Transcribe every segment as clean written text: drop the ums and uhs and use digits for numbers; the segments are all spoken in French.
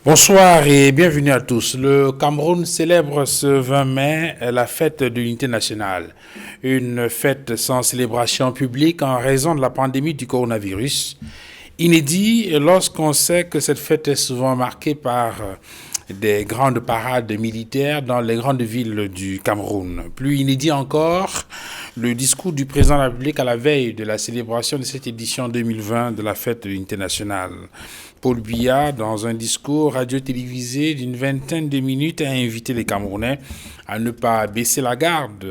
Bonsoir et bienvenue à tous. Le Cameroun célèbre ce 20 mai la fête de l'unité nationale. Une fête sans célébration publique en raison de la pandémie du coronavirus. Inédit lorsqu'on sait que cette fête est souvent marquée par des grandes parades militaires dans les grandes villes du Cameroun. Plus inédit encore, le discours du président de la République à la veille de la célébration de cette édition 2020 de la fête de l'unité nationale. Paul Biya, dans un discours radio-télévisé d'une vingtaine de minutes, a invité les Camerounais à ne pas baisser la garde,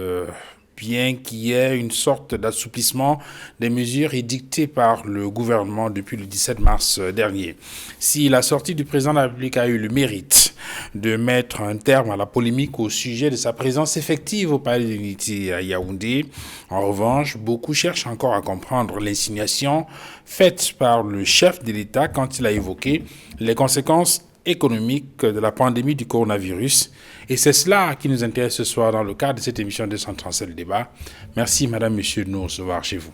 bien qu'il y ait une sorte d'assouplissement des mesures édictées par le gouvernement depuis le 17 mars dernier. Si la sortie du président de la République a eu le mérite de mettre un terme à la polémique au sujet de sa présence effective au Palais de l'Unité à Yaoundé, en revanche, beaucoup cherchent encore à comprendre l'insinuation faite par le chef de l'État quand il a évoqué les conséquences économique de la pandémie du coronavirus. Et c'est cela qui nous intéresse ce soir dans le cadre de cette émission 237 le débat. Merci madame, monsieur de nous recevoir chez vous.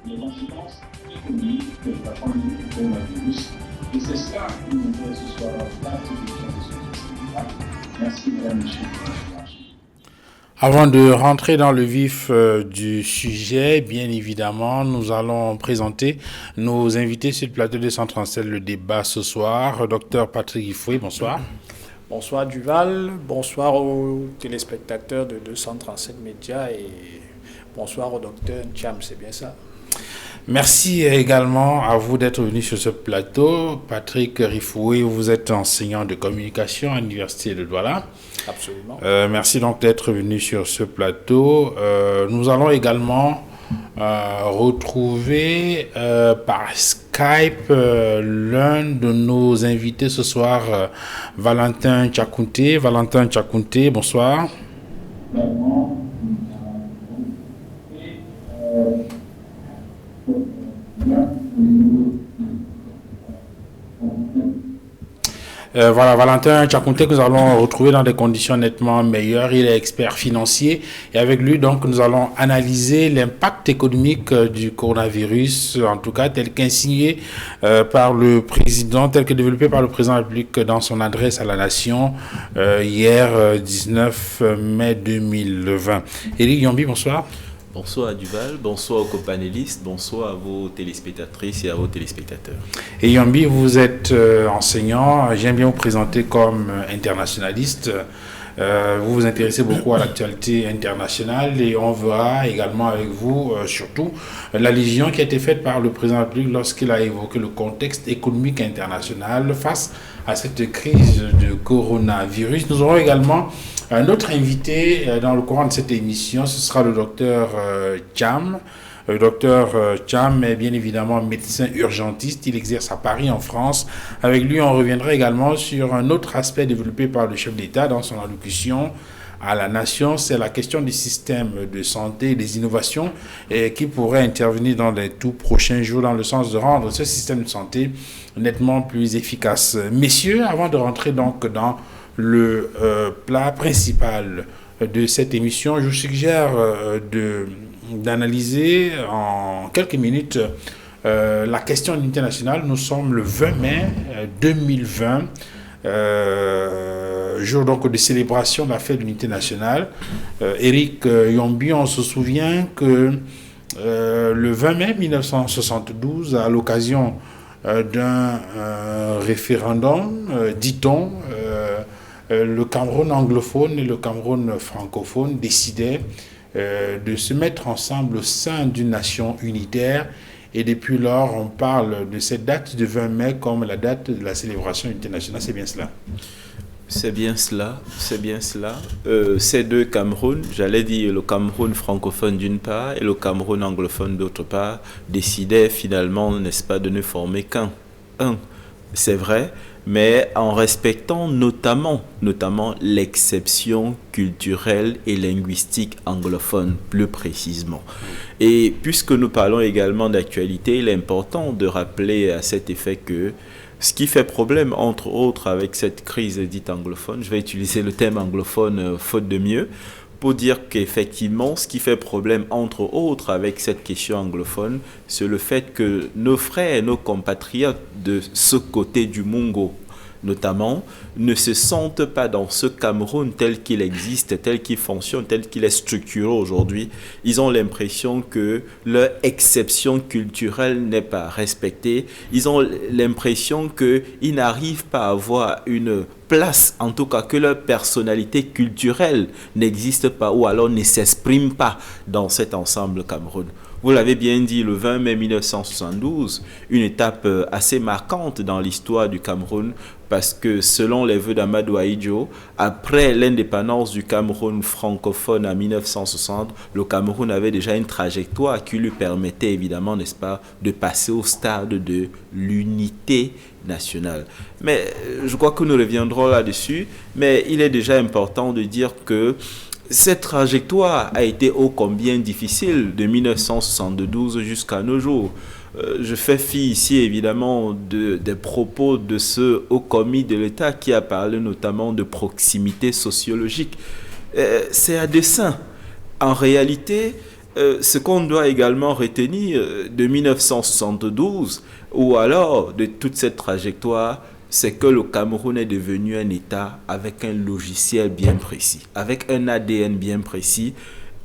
Les conséquences économiques de la pandémie du coronavirus. Et c'est cela qui nous intéresse ce soir dans le cadre de cette émission 237 le débat. Merci madame, monsieur de nous recevoir chez vous. Avant de rentrer dans le vif du sujet, bien évidemment, nous allons présenter nos invités sur le plateau de 237 le débat ce soir. Docteur Patrick Ifoué, bonsoir. Bonsoir Duval, bonsoir aux téléspectateurs de 237 Médias et bonsoir au docteur Ncham, c'est bien ça? Merci également à vous d'être venu sur ce plateau. Patrick Rifoué, vous êtes enseignant de communication à l'Université de Douala. Absolument. Merci donc d'être venu sur ce plateau. Nous allons également retrouver par Skype l'un de nos invités ce soir, Valentin Tchakounté. Valentin Tchakounté, bonsoir. Voilà, Valentin Tchakounté que nous allons retrouver dans des conditions nettement meilleures. Il est expert financier et avec lui, donc, nous allons analyser l'impact économique du coronavirus, en tout cas tel qu'insigné par le président, tel que développé par le président de la République dans son adresse à la nation hier 19 mai 2020. Éric Yombi, bonsoir. Bonsoir à Duval, bonsoir aux copanélistes, bonsoir à vos téléspectatrices et à vos téléspectateurs. Et Yombi, vous êtes enseignant, j'aime bien vous présenter comme internationaliste. Vous vous intéressez beaucoup à l'actualité internationale et on verra également avec vous, surtout, l'allusion qui a été faite par le président de la République lorsqu'il a évoqué le contexte économique international face à cette crise de coronavirus. Nous aurons également un autre invité dans le courant de cette émission, ce sera le docteur Cham. Le docteur Cham est bien évidemment médecin urgentiste, il exerce à Paris en France. Avec lui, on reviendra également sur un autre aspect développé par le chef d'État dans son allocution à la nation, c'est la question du système de santé, des innovations qui pourraient intervenir dans les tout prochains jours dans le sens de rendre ce système de santé nettement plus efficace. Messieurs, avant de rentrer donc dans le plat principal de cette émission, je vous suggère d'analyser en quelques minutes la question de l'unité nationale. Nous sommes le 20 mai 2020, jour donc de célébration de la fête de l'unité nationale. Éric Yombi, on se souvient que le 20 mai 1972, à l'occasion d'un référendum, dit-on, le Cameroun anglophone et le Cameroun francophone décidaient de se mettre ensemble au sein d'une nation unitaire. Et depuis lors, on parle de cette date de 20 mai comme la date de la célébration de l'unité nationale. C'est bien cela? C'est bien cela, c'est bien cela. Ces deux Camerouns, j'allais dire le Cameroun francophone d'une part et le Cameroun anglophone d'autre part, décidaient finalement, n'est-ce pas, de ne former qu'un. C'est vrai, mais en respectant notamment l'exception culturelle et linguistique anglophone, plus précisément. Et puisque nous parlons également d'actualité, il est important de rappeler à cet effet que Ce qui fait problème, entre autres, avec cette crise dite anglophone, je vais utiliser le terme anglophone faute de mieux, pour dire qu'effectivement, ce qui fait problème, entre autres, avec cette question anglophone, c'est le fait que nos frères et nos compatriotes de ce côté du Mungo, notamment, ne se sentent pas dans ce Cameroun tel qu'il existe, tel qu'il fonctionne, tel qu'il est structuré aujourd'hui. Ils ont l'impression que leur exception culturelle n'est pas respectée. Ils ont l'impression qu'ils n'arrivent pas à avoir une place, en tout cas que leur personnalité culturelle n'existe pas ou alors ne s'exprime pas dans cet ensemble Cameroun. Vous l'avez bien dit, le 20 mai 1972, une étape assez marquante dans l'histoire du Cameroun, parce que selon les vœux d'Amadou Ahidjo, après l'indépendance du Cameroun francophone en 1960, le Cameroun avait déjà une trajectoire qui lui permettait évidemment, n'est-ce pas, de passer au stade de l'unité nationale. Mais je crois que nous reviendrons là-dessus, mais il est déjà important de dire que cette trajectoire a été ô combien difficile de 1972 jusqu'à nos jours. Je fais fi ici évidemment des propos de ce haut commis de l'État qui a parlé notamment de proximité sociologique. C'est à dessein. En réalité, ce qu'on doit également retenir de 1972 ou alors de toute cette trajectoire, c'est que le Cameroun est devenu un État avec un logiciel bien précis, avec un ADN bien précis.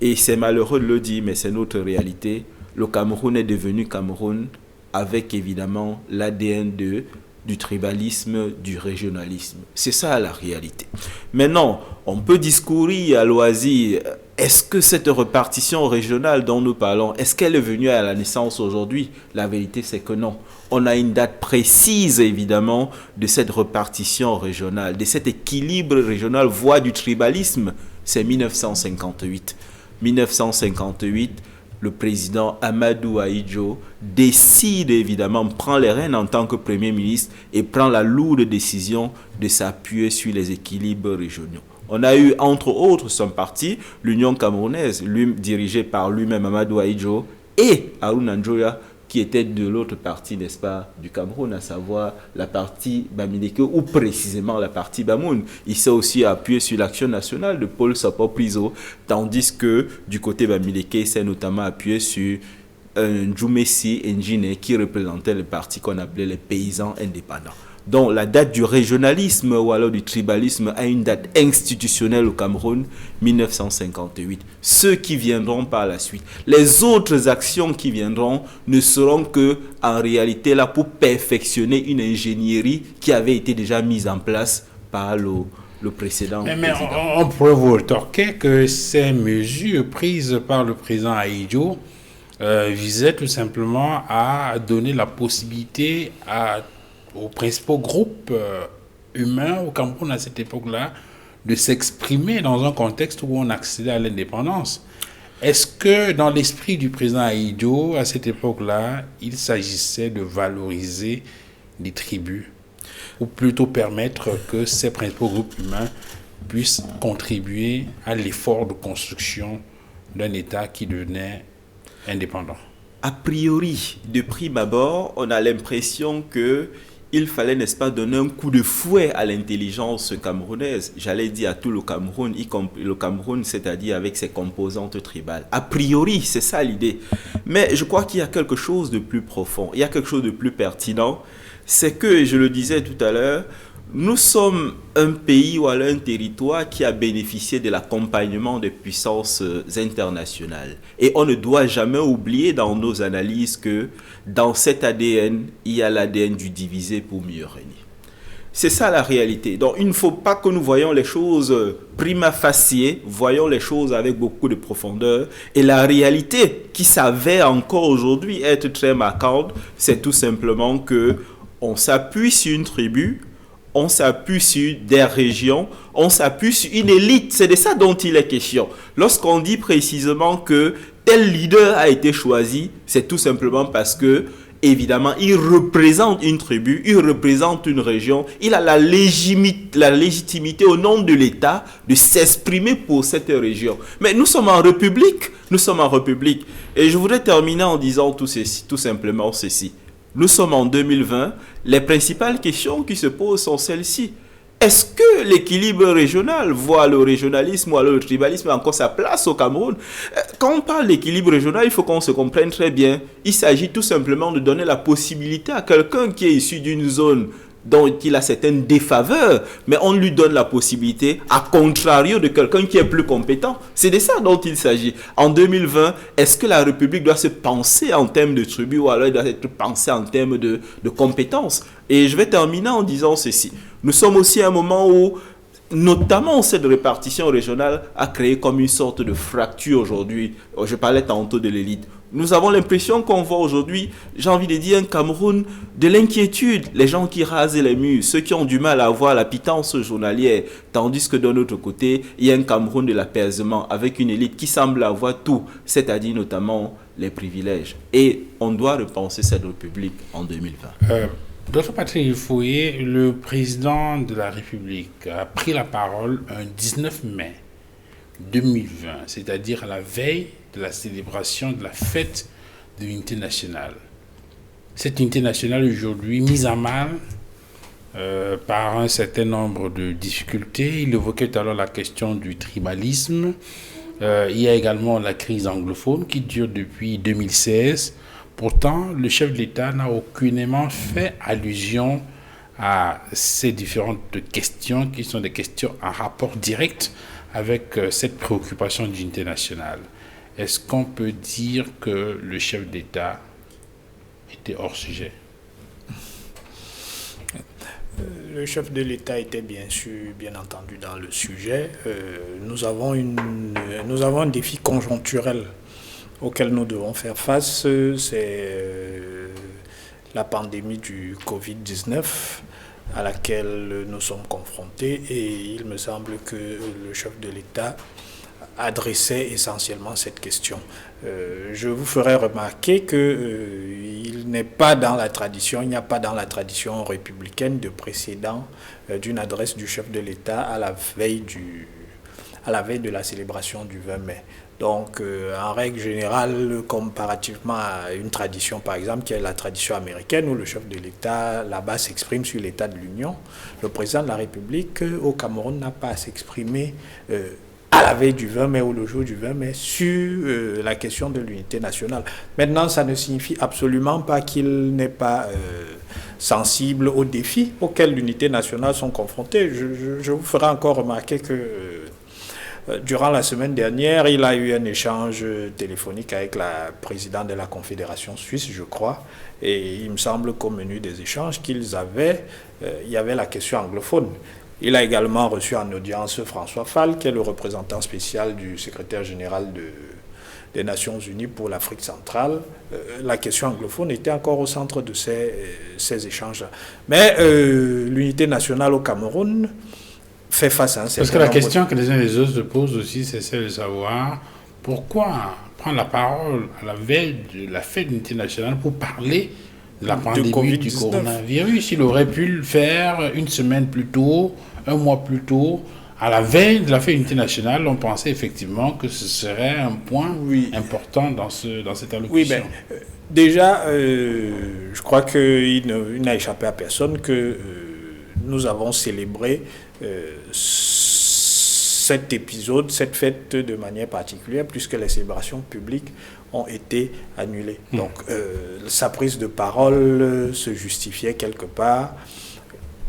Et c'est malheureux de le dire, mais c'est notre réalité. Le Cameroun est devenu Cameroun avec évidemment l'ADN du tribalisme, du régionalisme. C'est ça la réalité. Maintenant, on peut discourir à loisir. Est-ce que cette répartition régionale dont nous parlons, est-ce qu'elle est venue à la naissance aujourd'hui? La vérité, c'est que non. On a une date précise, évidemment, de cette répartition régionale, de cet équilibre régional, voie du tribalisme. C'est 1958. 1958, le président Amadou Ahidjo décide, évidemment, prend les rênes en tant que Premier ministre et prend la lourde décision de s'appuyer sur les équilibres régionaux. On a eu, entre autres, son parti, l'Union camerounaise, dirigée par lui-même Amadou Ahidjo, et Harouna Njoya, qui était de l'autre partie, n'est-ce pas, du Cameroun, à savoir la partie Bamileke, ou précisément la partie Bamoun. Il s'est aussi appuyé sur l'action nationale de Paul Sapo-Priso, tandis que du côté Bamileke, il s'est notamment appuyé sur Djoumessi Njine, qui représentait le parti qu'on appelait les paysans indépendants. Donc la date du régionalisme ou alors du tribalisme a une date institutionnelle au Cameroun, 1958. Ceux qui viendront par la suite, les autres actions qui viendront ne seront que en réalité là pour perfectionner une ingénierie qui avait été déjà mise en place par le précédent mais président. on pourrait vous retorquer que ces mesures prises par le président Ahidjo visaient tout simplement à donner la possibilité aux principaux groupes humains au Cameroun à cette époque-là de s'exprimer dans un contexte où on accédait à l'indépendance. Est-ce que dans l'esprit du président Ahidjo, à cette époque-là, il s'agissait de valoriser les tribus ou plutôt permettre que ces principaux groupes humains puissent contribuer à l'effort de construction d'un État qui devenait indépendant? A priori, de prime abord, on a l'impression que il fallait, n'est-ce pas, donner un coup de fouet à l'intelligence camerounaise. J'allais dire à tout le Cameroun, y compris le Cameroun, c'est-à-dire avec ses composantes tribales. A priori, c'est ça l'idée. Mais je crois qu'il y a quelque chose de plus profond, il y a quelque chose de plus pertinent. C'est que, et je le disais tout à l'heure, nous sommes un pays ou alors un territoire qui a bénéficié de l'accompagnement des puissances internationales. Et on ne doit jamais oublier dans nos analyses que dans cet ADN, il y a l'ADN du diviser pour mieux régner. C'est ça la réalité. Donc il ne faut pas que nous voyons les choses prima facie, voyons les choses avec beaucoup de profondeur. Et la réalité qui s'avère encore aujourd'hui être très marquante, c'est tout simplement que on s'appuie sur une tribu, on s'appuie sur des régions, on s'appuie sur une élite. C'est de ça dont il est question. Lorsqu'on dit précisément que tel leader a été choisi, c'est tout simplement parce que, évidemment, il représente une tribu, il représente une région, il a la légitimité au nom de l'État de s'exprimer pour cette région. Mais nous sommes en République, Et je voudrais terminer en disant tout simplement ceci. Nous sommes en 2020. Les principales questions qui se posent sont celles-ci. Est-ce que l'équilibre régional, voire le régionalisme ou alors le tribalisme, a encore sa place au Cameroun? Quand on parle d'équilibre régional, il faut qu'on se comprenne très bien. Il s'agit tout simplement de donner la possibilité à quelqu'un qui est issu d'une zone dont il a certaines défaveurs, mais on lui donne la possibilité, à contrario de quelqu'un qui est plus compétent. C'est de ça dont il s'agit. En 2020, est-ce que la République doit se penser en termes de tribu ou alors elle doit être pensée en termes de compétences? Et je vais terminer en disant ceci. Nous sommes aussi à un moment où, notamment cette répartition régionale, a créé comme une sorte de fracture aujourd'hui. Je parlais tantôt de l'élite. Nous avons l'impression qu'on voit aujourd'hui, j'ai envie de dire, un Cameroun de l'inquiétude. Les gens qui rasent les murs, ceux qui ont du mal à avoir la pitance journalière. Tandis que d'un autre côté, il y a un Cameroun de l'apaisement avec une élite qui semble avoir tout, c'est-à-dire notamment les privilèges. Et on doit repenser cette République en 2020. Dr Patrick Foyer, le président de la République, a pris la parole un 19 mai 2020, c'est-à-dire à la veille de la célébration de la fête de l'unité nationale. Cette unité nationale aujourd'hui mise à mal par un certain nombre de difficultés. Il évoquait tout à l'heure la question du tribalisme. Il y a également la crise anglophone qui dure depuis 2016. Pourtant, le chef de l'État n'a aucunement fait allusion à ces différentes questions qui sont des questions en rapport direct avec cette préoccupation d'unité nationale. Est-ce qu'on peut dire que le chef d'État était hors sujet? Le chef de l'État était bien entendu dans le sujet. Nous avons un défi conjoncturel auquel nous devons faire face, c'est la pandémie du Covid-19 à laquelle nous sommes confrontés, et il me semble que le chef de l'État adressait essentiellement cette question. Je vous ferai remarquer qu'il n'y a pas dans la tradition républicaine de précédent d'une adresse du chef de l'État à la veille de la célébration du 20 mai. Donc, en règle générale, comparativement à une tradition, par exemple, qui est la tradition américaine, où le chef de l'État, là-bas, s'exprime sur l'état de l'Union, le président de la République, au Cameroun, n'a pas à s'exprimer à la veille du 20 mai ou le jour du 20 mai sur la question de l'unité nationale. Maintenant, ça ne signifie absolument pas qu'il n'est pas sensible aux défis auxquels l'unité nationale sont confrontés. Je vous ferai encore remarquer que durant la semaine dernière, il a eu un échange téléphonique avec la présidente de la Confédération suisse, je crois, et il me semble qu'au menu des échanges il y avait la question anglophone. Il a également reçu en audience François Fall, qui est le représentant spécial du secrétaire général des Nations Unies pour l'Afrique centrale. La question anglophone était encore au centre de ces échanges-là. Mais l'unité nationale au Cameroun fait face à un certain Parce que la nombre question que les uns et les autres se posent aussi, c'est celle de savoir pourquoi prendre la parole à la veille de la fête de l'unité nationale pour parler de la pandémie du coronavirus. Il aurait pu le faire une semaine plus tôt, un mois plus tôt. À la veille de la fête de l'unité nationale, on pensait effectivement que ce serait un point important dans cette allocution. Oui, mais déjà, je crois qu'il n'a échappé à personne que nous avons célébré cet épisode, cette fête de manière particulière, puisque les célébrations publiques ont été annulées. Donc, sa prise de parole se justifiait quelque part,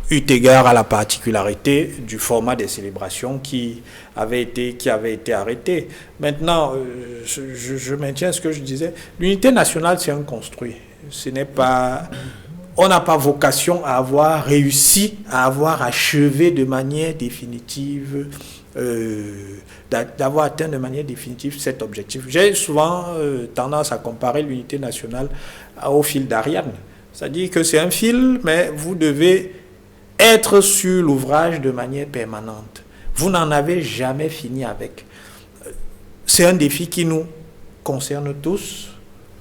eu égard à la particularité du format des célébrations qui avait été arrêté. Maintenant, je maintiens ce que je disais. L'unité nationale, c'est un construit. Ce n'est pas... On n'a pas vocation à avoir réussi, à avoir achevé de manière définitive, d'avoir atteint de manière définitive cet objectif. J'ai souvent tendance à comparer l'unité nationale au fil d'Ariane. C'est-à-dire que c'est un fil, mais vous devez être sur l'ouvrage de manière permanente. Vous n'en avez jamais fini avec. C'est un défi qui nous concerne tous,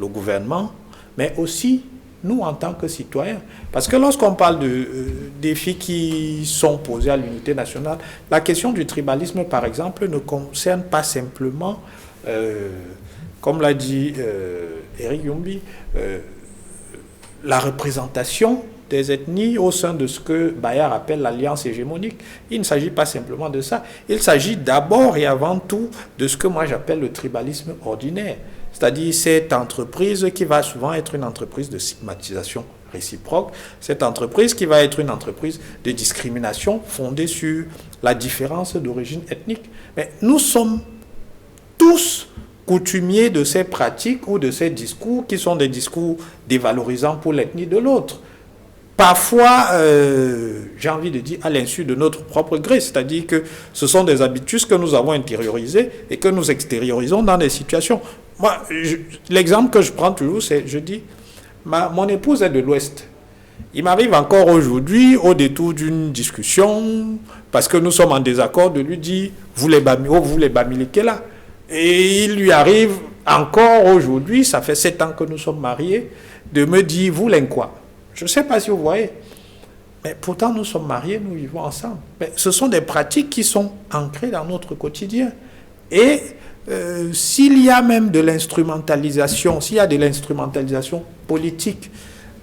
le gouvernement, mais aussi nous en tant que citoyens. Parce que lorsqu'on parle de défis qui sont posés à l'unité nationale, la question du tribalisme, par exemple, ne concerne pas simplement, comme l'a dit Eric Yumbi, la représentation des ethnies au sein de ce que Bayard appelle l'alliance hégémonique. Il ne s'agit pas simplement de ça. Il s'agit d'abord et avant tout de ce que moi j'appelle le tribalisme ordinaire. C'est-à-dire cette entreprise qui va souvent être une entreprise de stigmatisation réciproque, cette entreprise qui va être une entreprise de discrimination fondée sur la différence d'origine ethnique. Mais nous sommes tous coutumiers de ces pratiques ou de ces discours qui sont des discours dévalorisants pour l'ethnie de l'autre. Parfois, j'ai envie de dire à l'insu de notre propre gré, c'est-à-dire que ce sont des habitudes que nous avons intériorisées et que nous extériorisons dans des situations. Moi, l'exemple que je prends toujours, c'est, je dis, mon épouse est de l'Ouest. Il m'arrive encore aujourd'hui, au détour d'une discussion, parce que nous sommes en désaccord, de lui dire, vous les Bamilékés là. Et il lui arrive encore aujourd'hui, ça fait 7 ans que nous sommes mariés, de me dire, vous les quoi. Je ne sais pas si vous voyez. Mais pourtant, nous sommes mariés, nous vivons ensemble. Mais ce sont des pratiques qui sont ancrées dans notre quotidien. Et s'il y a même de l'instrumentalisation, s'il y a de l'instrumentalisation politique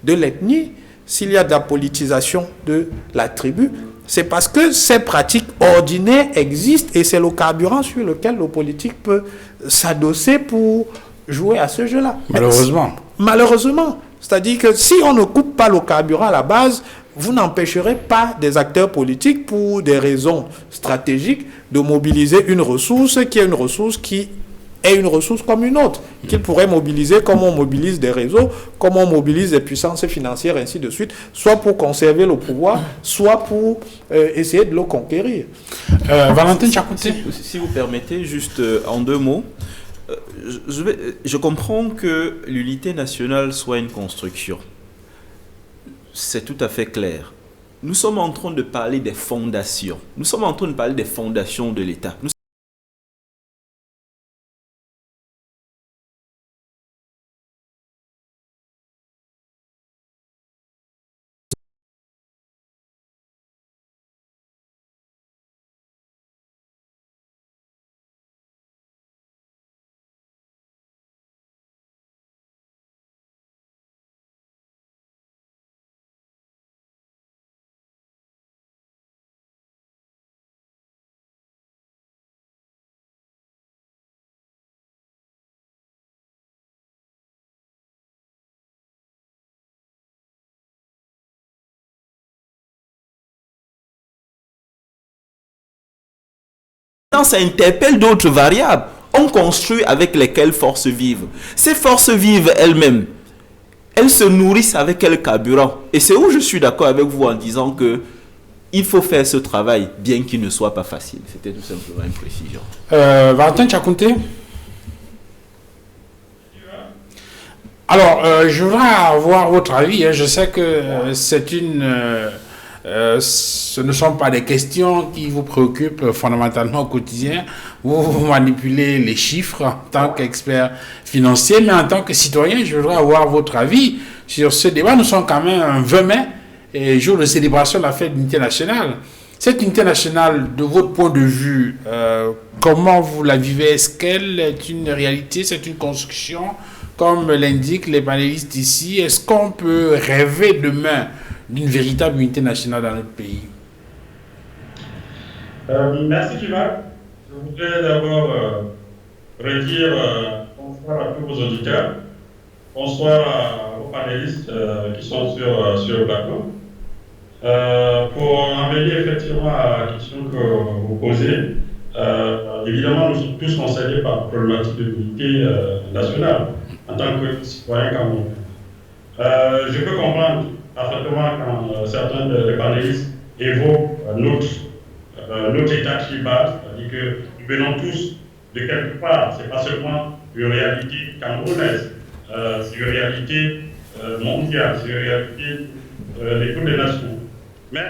de l'ethnie, s'il y a de la politisation de la tribu, c'est parce que ces pratiques ordinaires existent et c'est le carburant sur lequel le politique peut s'adosser pour jouer à ce jeu-là. Malheureusement. Malheureusement. C'est-à-dire que si on ne coupe pas le carburant à la base, vous n'empêcherez pas des acteurs politiques, pour des raisons stratégiques, de mobiliser une ressource qui est une ressource comme une autre, qu'ils pourraient mobiliser comme on mobilise des réseaux, comme on mobilise des puissances financières, ainsi de suite, soit pour conserver le pouvoir, soit pour essayer de le conquérir. Valentin Tchakouté. Si vous permettez, juste en 2 mots, je comprends que l'unité nationale soit une construction. C'est tout à fait clair. Nous sommes en train de parler des fondations. Nous sommes en train de parler des fondations de l'État. Ça interpelle d'autres variables. On construit avec lesquelles forces vivent. Ces forces vives elles-mêmes, elles se nourrissent avec quel carburant? Et c'est où je suis d'accord avec vous en disant que il faut faire ce travail, bien qu'il ne soit pas facile. C'était tout simplement une précision. Valentin Tchakouté. Alors, je voudrais avoir votre avis. Je sais que ce ne sont pas des questions qui vous préoccupent fondamentalement au quotidien. Vous manipulez les chiffres en tant qu'expert financier, mais en tant que citoyen, je voudrais avoir votre avis sur ce débat. Nous sommes quand même un 20 mai, jour de célébration de la fête de l'unité nationale. Cette unité nationale, de votre point de vue, comment vous la vivez? Est-ce qu'elle est une réalité? C'est une construction, comme l'indiquent les panélistes ici? Est-ce qu'on peut rêver demain d'une véritable unité nationale dans notre pays? Merci Kiva. Je voudrais d'abord redire bonsoir à tous vos auditeurs, bonsoir aux panélistes qui sont sur le plateau. Pour en venir effectivement à la question que vous posez, évidemment nous sommes tous concernés par la problématique de l'unité nationale en tant que citoyen camerounais. Je peux comprendre parfaitement quand certains des panélistes évoquent notre état tribal, c'est-à-dire que nous venons tous de quelque part. Ce n'est pas seulement une réalité camerounaise, c'est une réalité mondiale, c'est une réalité de toutes les nations. Mais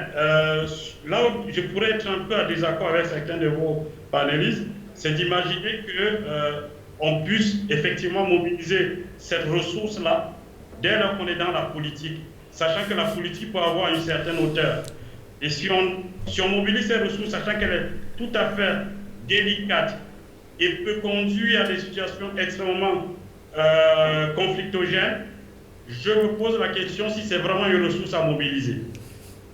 là où je pourrais être un peu en désaccord avec certains de vos panélistes, c'est d'imaginer qu'on puisse effectivement mobiliser cette ressource-là dès lors qu'on est dans la politique, sachant que la politique peut avoir une certaine hauteur. Et si on mobilise ces ressources, sachant qu'elle est tout à fait délicate et peut conduire à des situations extrêmement conflictogènes, je me pose la question si c'est vraiment une ressource à mobiliser.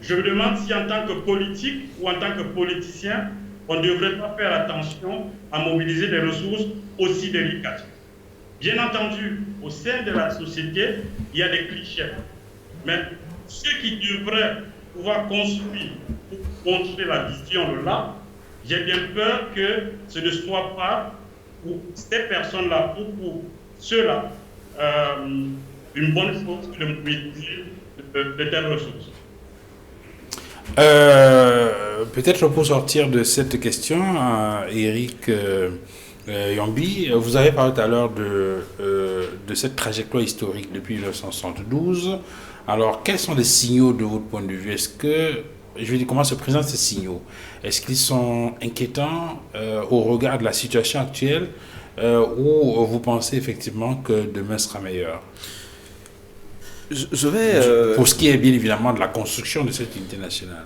Je me demande si en tant que politique ou en tant que politicien, on ne devrait pas faire attention à mobiliser des ressources aussi délicates. Bien entendu, au sein de la société, il y a des clichés. Mais ceux qui devraient pouvoir construire pour montrer la vision de là, j'ai bien peur que ce ne soit pas pour ces personnes-là ou pour ceux-là une bonne chose de mobiliser de telles ressources. Peut-être pour sortir de cette question, Eric Yambi, vous avez parlé tout à l'heure de cette trajectoire historique depuis 1972. Alors, quels sont les signaux de votre point de vue? Est-ce que, je veux dire, comment se présentent ces signaux? Est-ce qu'ils sont inquiétants au regard de la situation actuelle ou vous pensez effectivement que demain sera meilleur? Je vais... Pour ce qui est bien évidemment de la construction de cette unité nationale.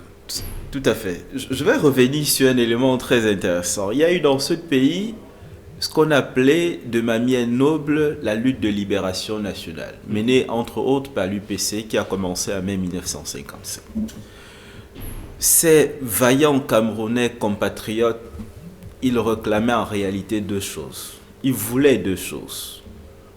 Tout à fait. Je vais revenir sur un élément très intéressant. Il y a eu dans ce pays ce qu'on appelait de manière noble la lutte de libération nationale, menée entre autres par l'UPC qui a commencé en mai 1957. Ces vaillants Camerounais compatriotes, ils réclamaient en réalité deux choses. Ils voulaient deux choses.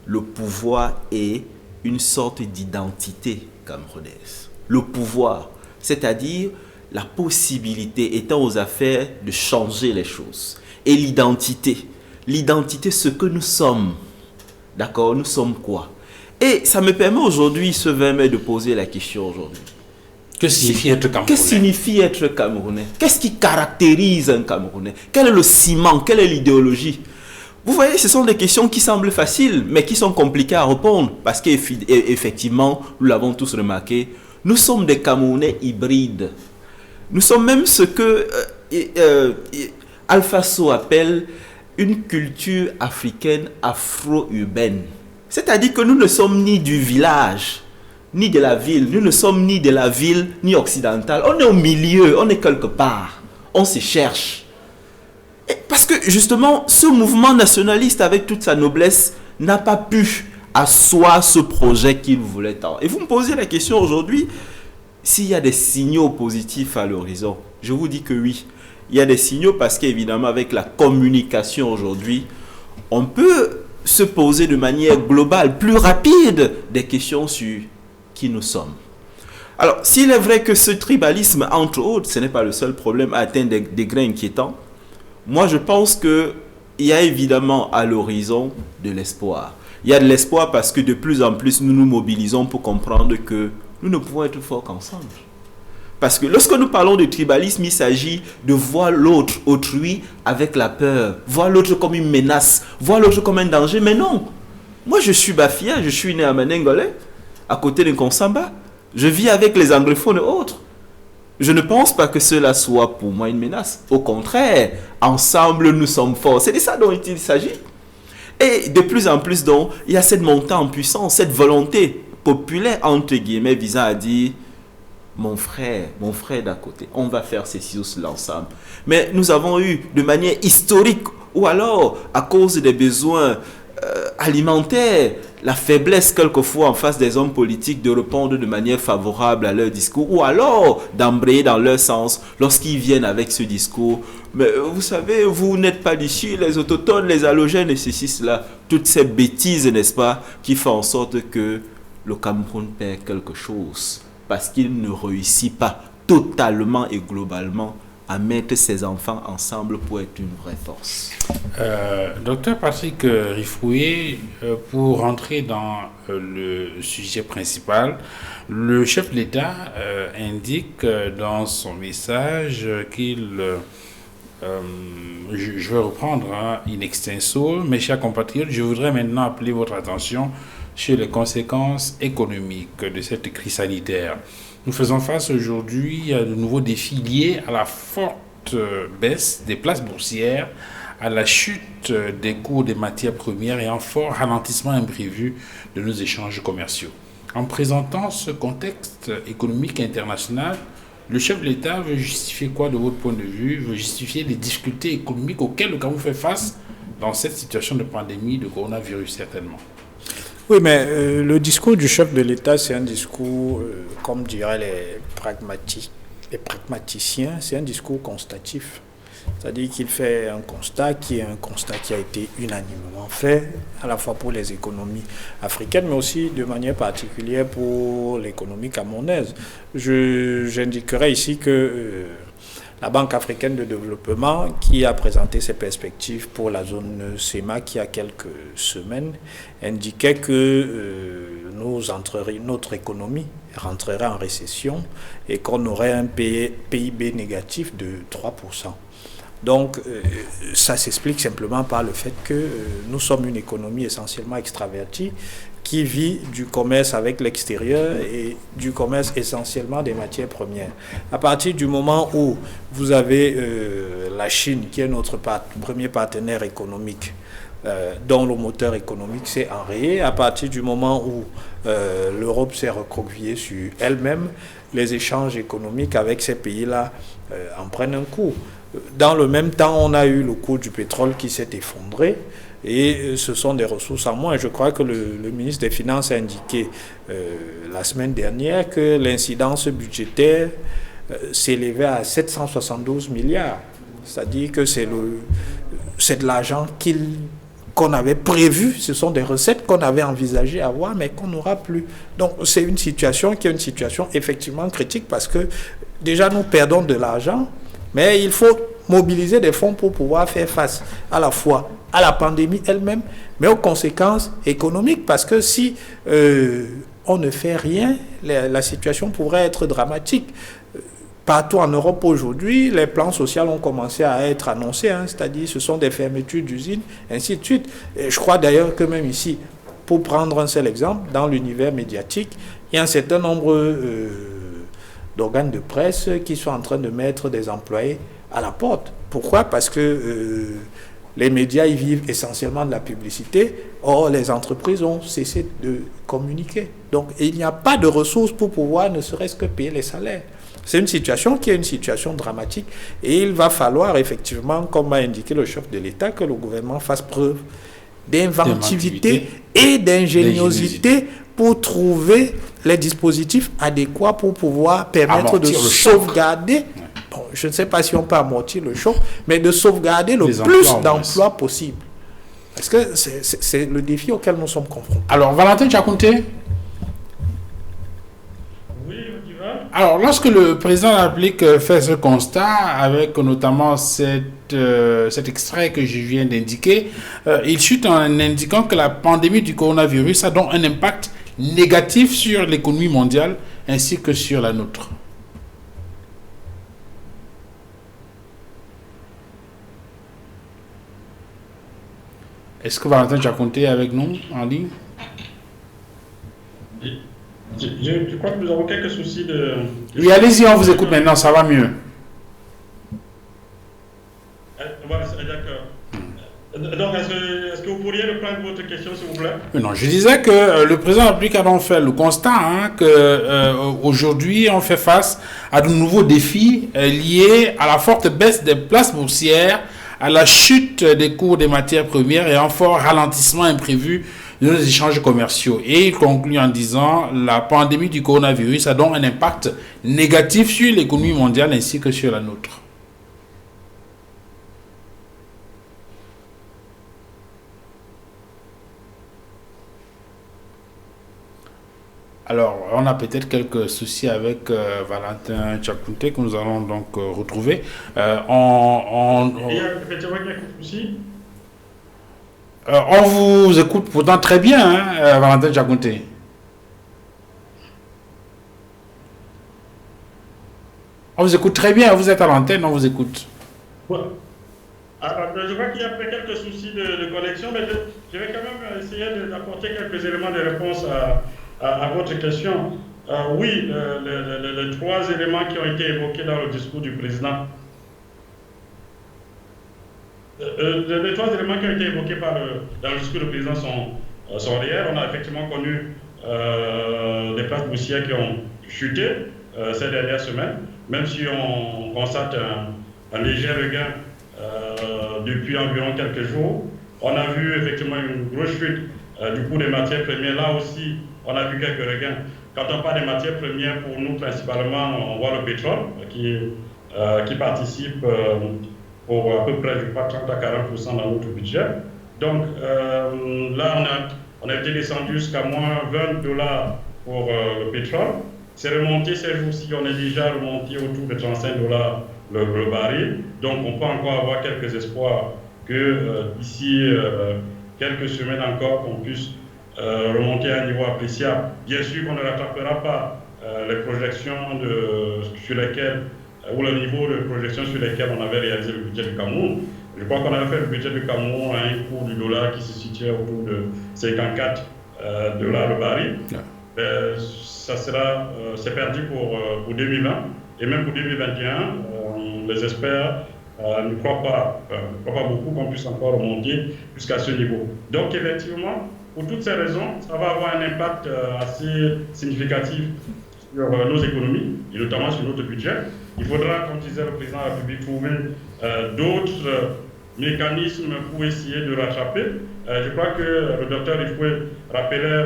Le pouvoir et une sorte d'identité camerounaise. Le pouvoir, c'est-à-dire la possibilité étant aux affaires de changer les choses. Et l'identité, ce que nous sommes. D'accord, nous sommes quoi? Et ça me permet aujourd'hui, ce 20 mai, de poser la question aujourd'hui. Que signifie être Camerounais? Que signifie être Camerounais? Qu'est-ce qui caractérise un Camerounais? Quel est le ciment? Quelle est l'idéologie? Vous voyez, ce sont des questions qui semblent faciles, mais qui sont compliquées à répondre. Parce qu'effectivement, nous l'avons tous remarqué, nous sommes des Camerounais hybrides. Nous sommes même ce que Alpha So appelle une culture africaine afro-urbaine. C'est-à-dire que nous ne sommes ni du village, ni de la ville. Nous ne sommes ni de la ville, ni occidentale. On est au milieu, on est quelque part. On se cherche. Parce que justement, ce mouvement nationaliste avec toute sa noblesse n'a pas pu asseoir ce projet qu'il voulait tant. Et vous me posez la question aujourd'hui, s'il y a des signaux positifs à l'horizon. Je vous dis que oui. Il y a des signaux parce qu'évidemment avec la communication aujourd'hui, on peut se poser de manière globale, plus rapide, des questions sur qui nous sommes. Alors, s'il est vrai que ce tribalisme, entre autres, ce n'est pas le seul problème à atteindre des degrés inquiétants, moi, je pense qu'il y a évidemment à l'horizon de l'espoir. Il y a de l'espoir parce que de plus en plus, nous nous mobilisons pour comprendre que nous ne pouvons être forts qu'ensemble. Parce que lorsque nous parlons de tribalisme, il s'agit de voir l'autre, autrui, avec la peur. Voir l'autre comme une menace, voir l'autre comme un danger. Mais non, moi je suis Bafia, je suis né à Manengolais, à côté de Konsamba. Je vis avec les anglophones et autres. Je ne pense pas que cela soit pour moi une menace. Au contraire, ensemble nous sommes forts. C'est de ça dont il s'agit. Et de plus en plus, donc, il y a cette montée en puissance, cette volonté populaire, entre guillemets, visant à dire mon frère d'à côté, on va faire ceci ou cela ensemble. Mais nous avons eu de manière historique, ou alors à cause des besoins alimentaires, la faiblesse quelquefois en face des hommes politiques de répondre de manière favorable à leur discours, ou alors d'embrayer dans leur sens lorsqu'ils viennent avec ce discours. Mais vous savez, vous n'êtes pas d'ici, les autochtones, les halogènes et ceci, cela, toutes ces bêtises, n'est-ce pas, qui font en sorte que le Cameroun perd quelque chose, parce qu'il ne réussit pas totalement et globalement à mettre ses enfants ensemble pour être une vraie force. Docteur Patrick Rifoué, pour rentrer dans le sujet principal, le chef de l'État indique dans son message qu'il, je vais reprendre in extenso, mes chers compatriotes, je voudrais maintenant appeler votre attention sur les conséquences économiques de cette crise sanitaire. Nous faisons face aujourd'hui à de nouveaux défis liés à la forte baisse des places boursières, à la chute des cours des matières premières et un fort ralentissement imprévu de nos échanges commerciaux. En présentant ce contexte économique international, le chef de l'État veut justifier quoi de votre point de vue? Veut justifier les difficultés économiques auxquelles le Cameroun fait face dans cette situation de pandémie de coronavirus certainement. Oui, mais le discours du chef de l'État, c'est un discours, comme diraient les pragmaticiens, c'est un discours constatif. C'est-à-dire qu'il fait un constat qui est un constat qui a été unanimement fait, à la fois pour les économies africaines, mais aussi de manière particulière pour l'économie camerounaise. J'indiquerai ici que la Banque africaine de développement, qui a présenté ses perspectives pour la zone CEMA qui a quelques semaines, indiquait que notre économie rentrerait en récession et qu'on aurait un PIB négatif de 3%. Donc, ça s'explique simplement par le fait que nous sommes une économie essentiellement extravertie qui vit du commerce avec l'extérieur et du commerce essentiellement des matières premières. À partir du moment où vous avez la Chine, qui est notre premier partenaire économique, dont le moteur économique s'est enrayé, à partir du moment où l'Europe s'est recroquevillée sur elle-même, les échanges économiques avec ces pays-là en prennent un coup. Dans le même temps, on a eu le cours du pétrole qui s'est effondré et ce sont des ressources en moins. Je crois que le ministre des Finances a indiqué la semaine dernière que l'incidence budgétaire s'élevait à 772 milliards. C'est-à-dire que c'est de l'argent qu'on avait prévu, ce sont des recettes qu'on avait envisagé avoir, mais qu'on n'aura plus. Donc c'est une situation qui est une situation effectivement critique parce que déjà nous perdons de l'argent, mais il faut mobiliser des fonds pour pouvoir faire face à la fois à la pandémie elle-même, mais aux conséquences économiques, parce que si on ne fait rien, la situation pourrait être dramatique. Partout en Europe aujourd'hui, les plans sociaux ont commencé à être annoncés, c'est-à-dire ce sont des fermetures d'usines, ainsi de suite. Et je crois d'ailleurs que même ici, pour prendre un seul exemple, dans l'univers médiatique, il y a un certain nombre d'organes de presse qui sont en train de mettre des employés à la porte. Pourquoi? Parce que les médias, ils vivent essentiellement de la publicité. Or, les entreprises ont cessé de communiquer. Donc, il n'y a pas de ressources pour pouvoir ne serait-ce que payer les salaires. C'est une situation qui est une situation dramatique. Et il va falloir effectivement, comme a indiqué le chef de l'État, que le gouvernement fasse preuve d'inventivité et d'ingéniosité pour trouver les dispositifs adéquats pour pouvoir permettre de sauvegarder, bon, je ne sais pas si on peut amortir le choc, mais de sauvegarder le plus d'emplois possible. Parce que c'est le défi auquel nous sommes confrontés. Alors, Valentin Tchakounté. Alors, lorsque le président de la République fait ce constat, avec notamment cet extrait que je viens d'indiquer, il chute en indiquant que la pandémie du coronavirus a donc un impact négatif sur l'économie mondiale ainsi que sur la nôtre. Est-ce que Valentin Tchakounté est avec nous en ligne? Je crois que nous avons quelques soucis de... Oui, allez-y, on vous écoute maintenant, ça va mieux. Voilà, d'accord. Donc, est-ce que vous pourriez reprendre votre question, s'il vous plaît? Non, je disais que le président de la République a donc fait le constat qu'aujourd'hui, on fait face à de nouveaux défis liés à la forte baisse des places boursières, à la chute des cours des matières premières et à un fort ralentissement imprévu de nos échanges commerciaux. Et il conclut en disant la pandémie du coronavirus a donc un impact négatif sur l'économie mondiale ainsi que sur la nôtre. Alors, on a peut-être quelques soucis avec Valentin Tchakounté que nous allons donc retrouver. Il y a effectivement quelques soucis. On vous écoute pourtant très bien, Valentin Tchakounté. On vous écoute très bien, vous êtes à l'antenne, on vous écoute. Ouais. Alors, je vois qu'il y a quelques soucis de connexion, mais je vais quand même essayer d'apporter quelques éléments de réponse à votre question. Oui, les trois éléments qui ont été évoqués dans le discours du président. Les trois éléments qui ont été évoqués dans le discours du président sont réels. On a effectivement connu des places boursières qui ont chuté ces dernières semaines, même si on constate un léger regain depuis environ quelques jours. On a vu effectivement une grosse chute du coût des matières premières. Là aussi, on a vu quelques regains. Quand on parle des matières premières, pour nous, principalement, on voit le pétrole qui participe pour à peu près, je crois, 30 à 40% dans notre budget. Donc là, on a été descendu jusqu'à moins $20 pour le pétrole. C'est remonté ces jours-ci, on est déjà remonté autour de $35 le baril. Donc on peut encore avoir quelques espoirs que d'ici quelques semaines encore, qu'on puisse remonter à un niveau appréciable. Bien sûr qu'on ne rattrapera pas les projections sur lesquelles, ou le niveau de projection sur lesquelles on avait réalisé le budget du Cameroun. Je crois qu'on avait fait le budget du Cameroun à un cours du dollar qui se situait autour de 54 dollars le baril. Ça sera, c'est perdu pour 2020 et même pour 2021, les experts ne croient pas beaucoup qu'on puisse encore remonter jusqu'à ce niveau. Donc effectivement, pour toutes ces raisons, ça va avoir un impact assez significatif sur nos économies et notamment sur notre budget. Il faudra, comme disait le président de la République, trouver d'autres mécanismes pour essayer de rattraper. Je crois que le docteur Ifoué rappelait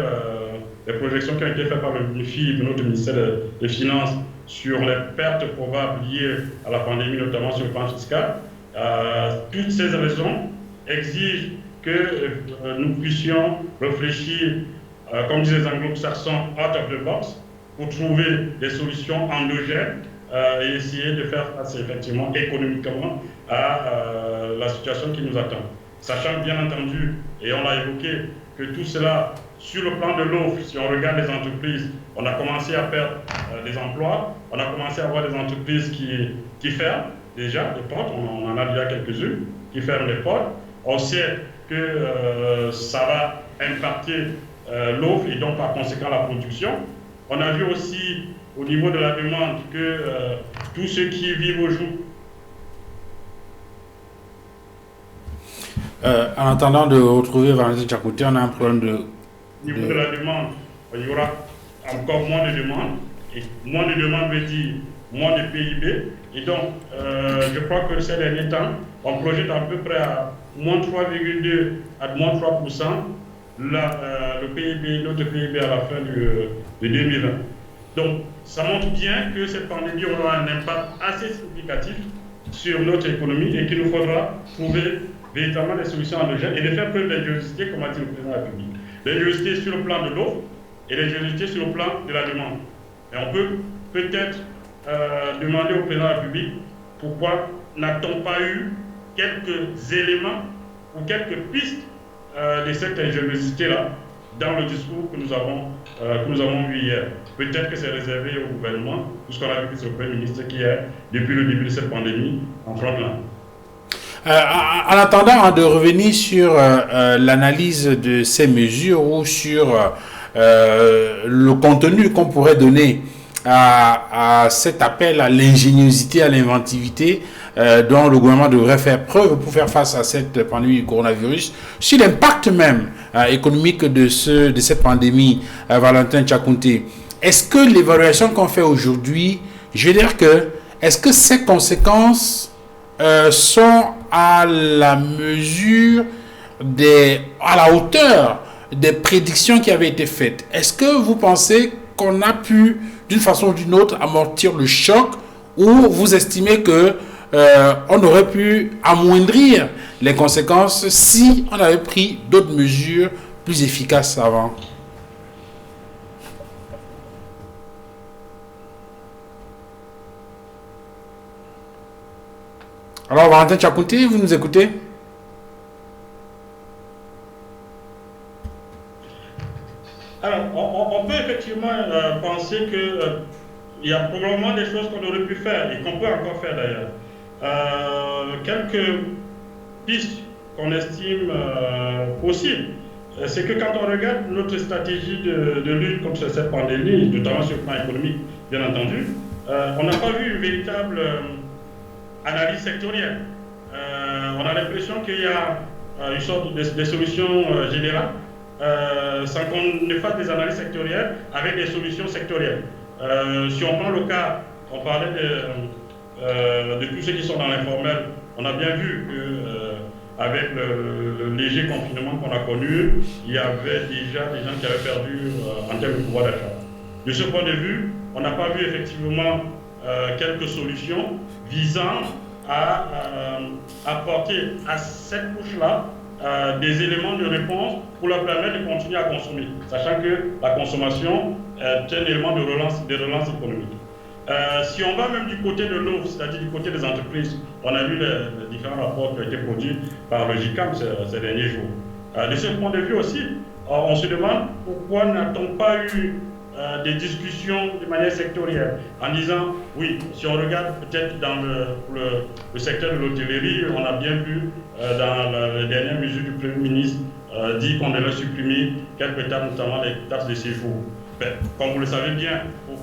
les projections qui ont été faites par le MIFI, notre ministère des Finances, sur les pertes probables liées à la pandémie, notamment sur le plan fiscal. Toutes ces raisons exigent que nous puissions réfléchir, comme disent les anglo-saxons, out of the box, pour trouver des solutions endogènes et essayer de faire face effectivement économiquement à la situation qui nous attend. Sachant bien entendu, et on l'a évoqué, que tout cela, sur le plan de l'offre, si on regarde les entreprises, on a commencé à perdre des emplois, on a commencé à avoir des entreprises qui ferment déjà des portes, on en a déjà quelques-unes qui ferment les portes. On sait que ça va impacter l'offre et donc par conséquent la production. On a vu aussi au niveau de la demande que tous ceux qui vivent au jour. En attendant de retrouver Valentin Tchakouté, on a un problème de... Au niveau de la demande, il y aura encore moins de demandes. Et moins de demandes veut dire moins de PIB. Et donc, je crois que ces derniers temps, on projette à peu près à moins 3,2 à moins 3% le PIB, notre PIB à la fin de 2020. Donc, ça montre bien que cette pandémie aura un impact assez significatif sur notre économie et qu'il nous faudra trouver véritablement des solutions endogènes et de faire preuve d'ingéniosité, comme a dit le président de la République. L'ingéniosité sur le plan de l'offre et l'ingéniosité sur le plan de la demande. Et on peut peut-être demander au président de la République pourquoi n'a-t-on pas eu quelques éléments ou quelques pistes de cette ingéniosité-là dans le discours que nous avons eu hier. Peut-être que c'est réservé au gouvernement, puisqu'on a vu que c'est le Premier ministre qui est, depuis le début de cette pandémie, en front-line. En attendant de revenir sur l'analyse de ces mesures ou sur le contenu qu'on pourrait donner à cet appel à l'ingéniosité, à l'inventivité dont le gouvernement devrait faire preuve pour faire face à cette pandémie du coronavirus, sur l'impact même économique de cette pandémie, Valentin Tchakouté, est-ce que l'évaluation qu'on fait aujourd'hui, je veux dire que, est-ce que ces conséquences sont à la mesure à la hauteur des prédictions qui avaient été faites? Est-ce que vous pensez qu'on a pu, d'une façon ou d'une autre, amortir le choc, ou vous estimez que on aurait pu amoindrir les conséquences si on avait pris d'autres mesures plus efficaces avant? Alors, Valentin Tchakouté, vous nous écoutez? Alors, on peut effectivement penser qu'il y a probablement des choses qu'on aurait pu faire et qu'on peut encore faire d'ailleurs. Quelques pistes qu'on estime possibles, c'est que quand on regarde notre stratégie de lutte contre cette pandémie, notamment sur le plan économique, bien entendu, on n'a pas vu une véritable analyse sectorielle. On a l'impression qu'il y a une sorte de solutions générales sans qu'on ne fasse des analyses sectorielles avec des solutions sectorielles. Si on prend le cas, on parlait de tous ceux qui sont dans l'informel, on a bien vu avec le léger confinement qu'on a connu, il y avait déjà des gens qui avaient perdu en termes de pouvoir d'achat. De ce point de vue, on n'a pas vu effectivement quelques solutions visant à apporter à cette couche-là des éléments de réponse pour leur permettre de continuer à consommer, sachant que la consommation est un élément de relance économique. Si on va même du côté de l'offre, c'est-à-dire du côté des entreprises, on a vu les différents rapports qui ont été produits par le GICAM ces derniers jours. De ce point de vue aussi, on se demande pourquoi n'a-t-on pas eu des discussions de manière sectorielle, en disant, oui, si on regarde peut-être dans le secteur de l'hôtellerie, on a bien vu dans les dernières mesures du Premier ministre dit qu'on devait supprimer quelques taxes, notamment les taxes de séjour. Ben, comme vous le savez bien, pour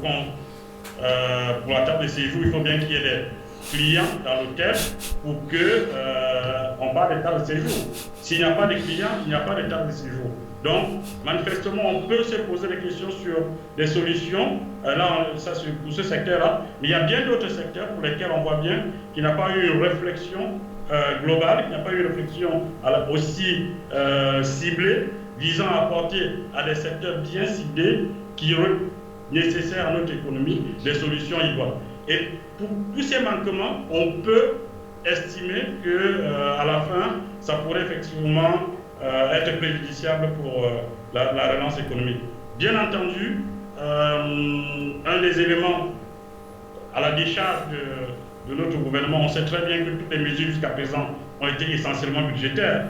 la taxe de séjour, il faut bien qu'il y ait des clients dans l'hôtel pour qu'on parle des taxes de séjour. S'il n'y a pas de clients, il n'y a pas de taxes de séjour. Donc, manifestement, on peut se poser des questions sur des solutions, pour ce secteur-là, mais il y a bien d'autres secteurs pour lesquels on voit bien qu'il n'y a pas eu une réflexion globale, qu'il n'y a pas eu une réflexion aussi ciblée, visant à apporter à des secteurs bien ciblés qui sont nécessaires à notre économie des solutions idoines. Et pour tous ces manquements, on peut estimer qu'à la fin, ça pourrait effectivement être préjudiciable pour la relance économique. Bien entendu, un des éléments à la décharge de notre gouvernement, on sait très bien que toutes les mesures jusqu'à présent ont été essentiellement budgétaires.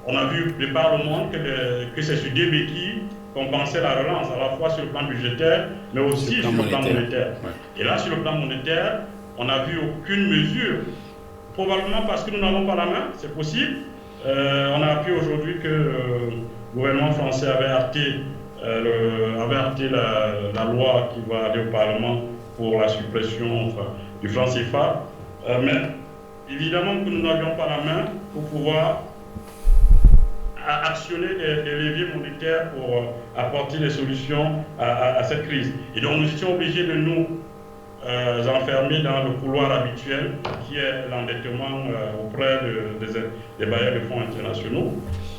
On a vu de par le monde que c'est sur des béquilles qu'on pensait la relance, à la fois sur le plan budgétaire, mais aussi sur le plan monétaire. Ouais. Et là, sur le plan monétaire, on n'a vu aucune mesure, probablement parce que nous n'avons pas la main, c'est possible. On a appris aujourd'hui que le gouvernement français avait arrêté la loi qui va aller au Parlement pour la suppression du franc CFA. Mais évidemment que nous n'avions pas la main pour pouvoir actionner des leviers monétaires pour apporter des solutions à cette crise. Et donc nous étions obligés de nous enfermer dans le couloir habituel qui est l'endettement auprès des bailleurs de fonds internationaux.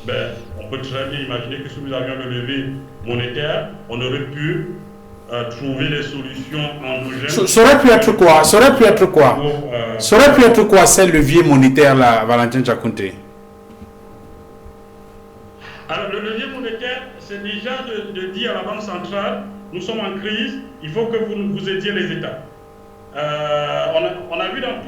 Ben, on peut très bien imaginer que si nous avions le levier monétaire, on aurait pu trouver des solutions endogènes. Ça aurait pu être quoi ces leviers monétaires là, Valentin Diakhounté? Alors le levier monétaire, c'est déjà de dire à la Banque centrale, nous sommes en crise, il faut que vous aidiez les États. On a vu dans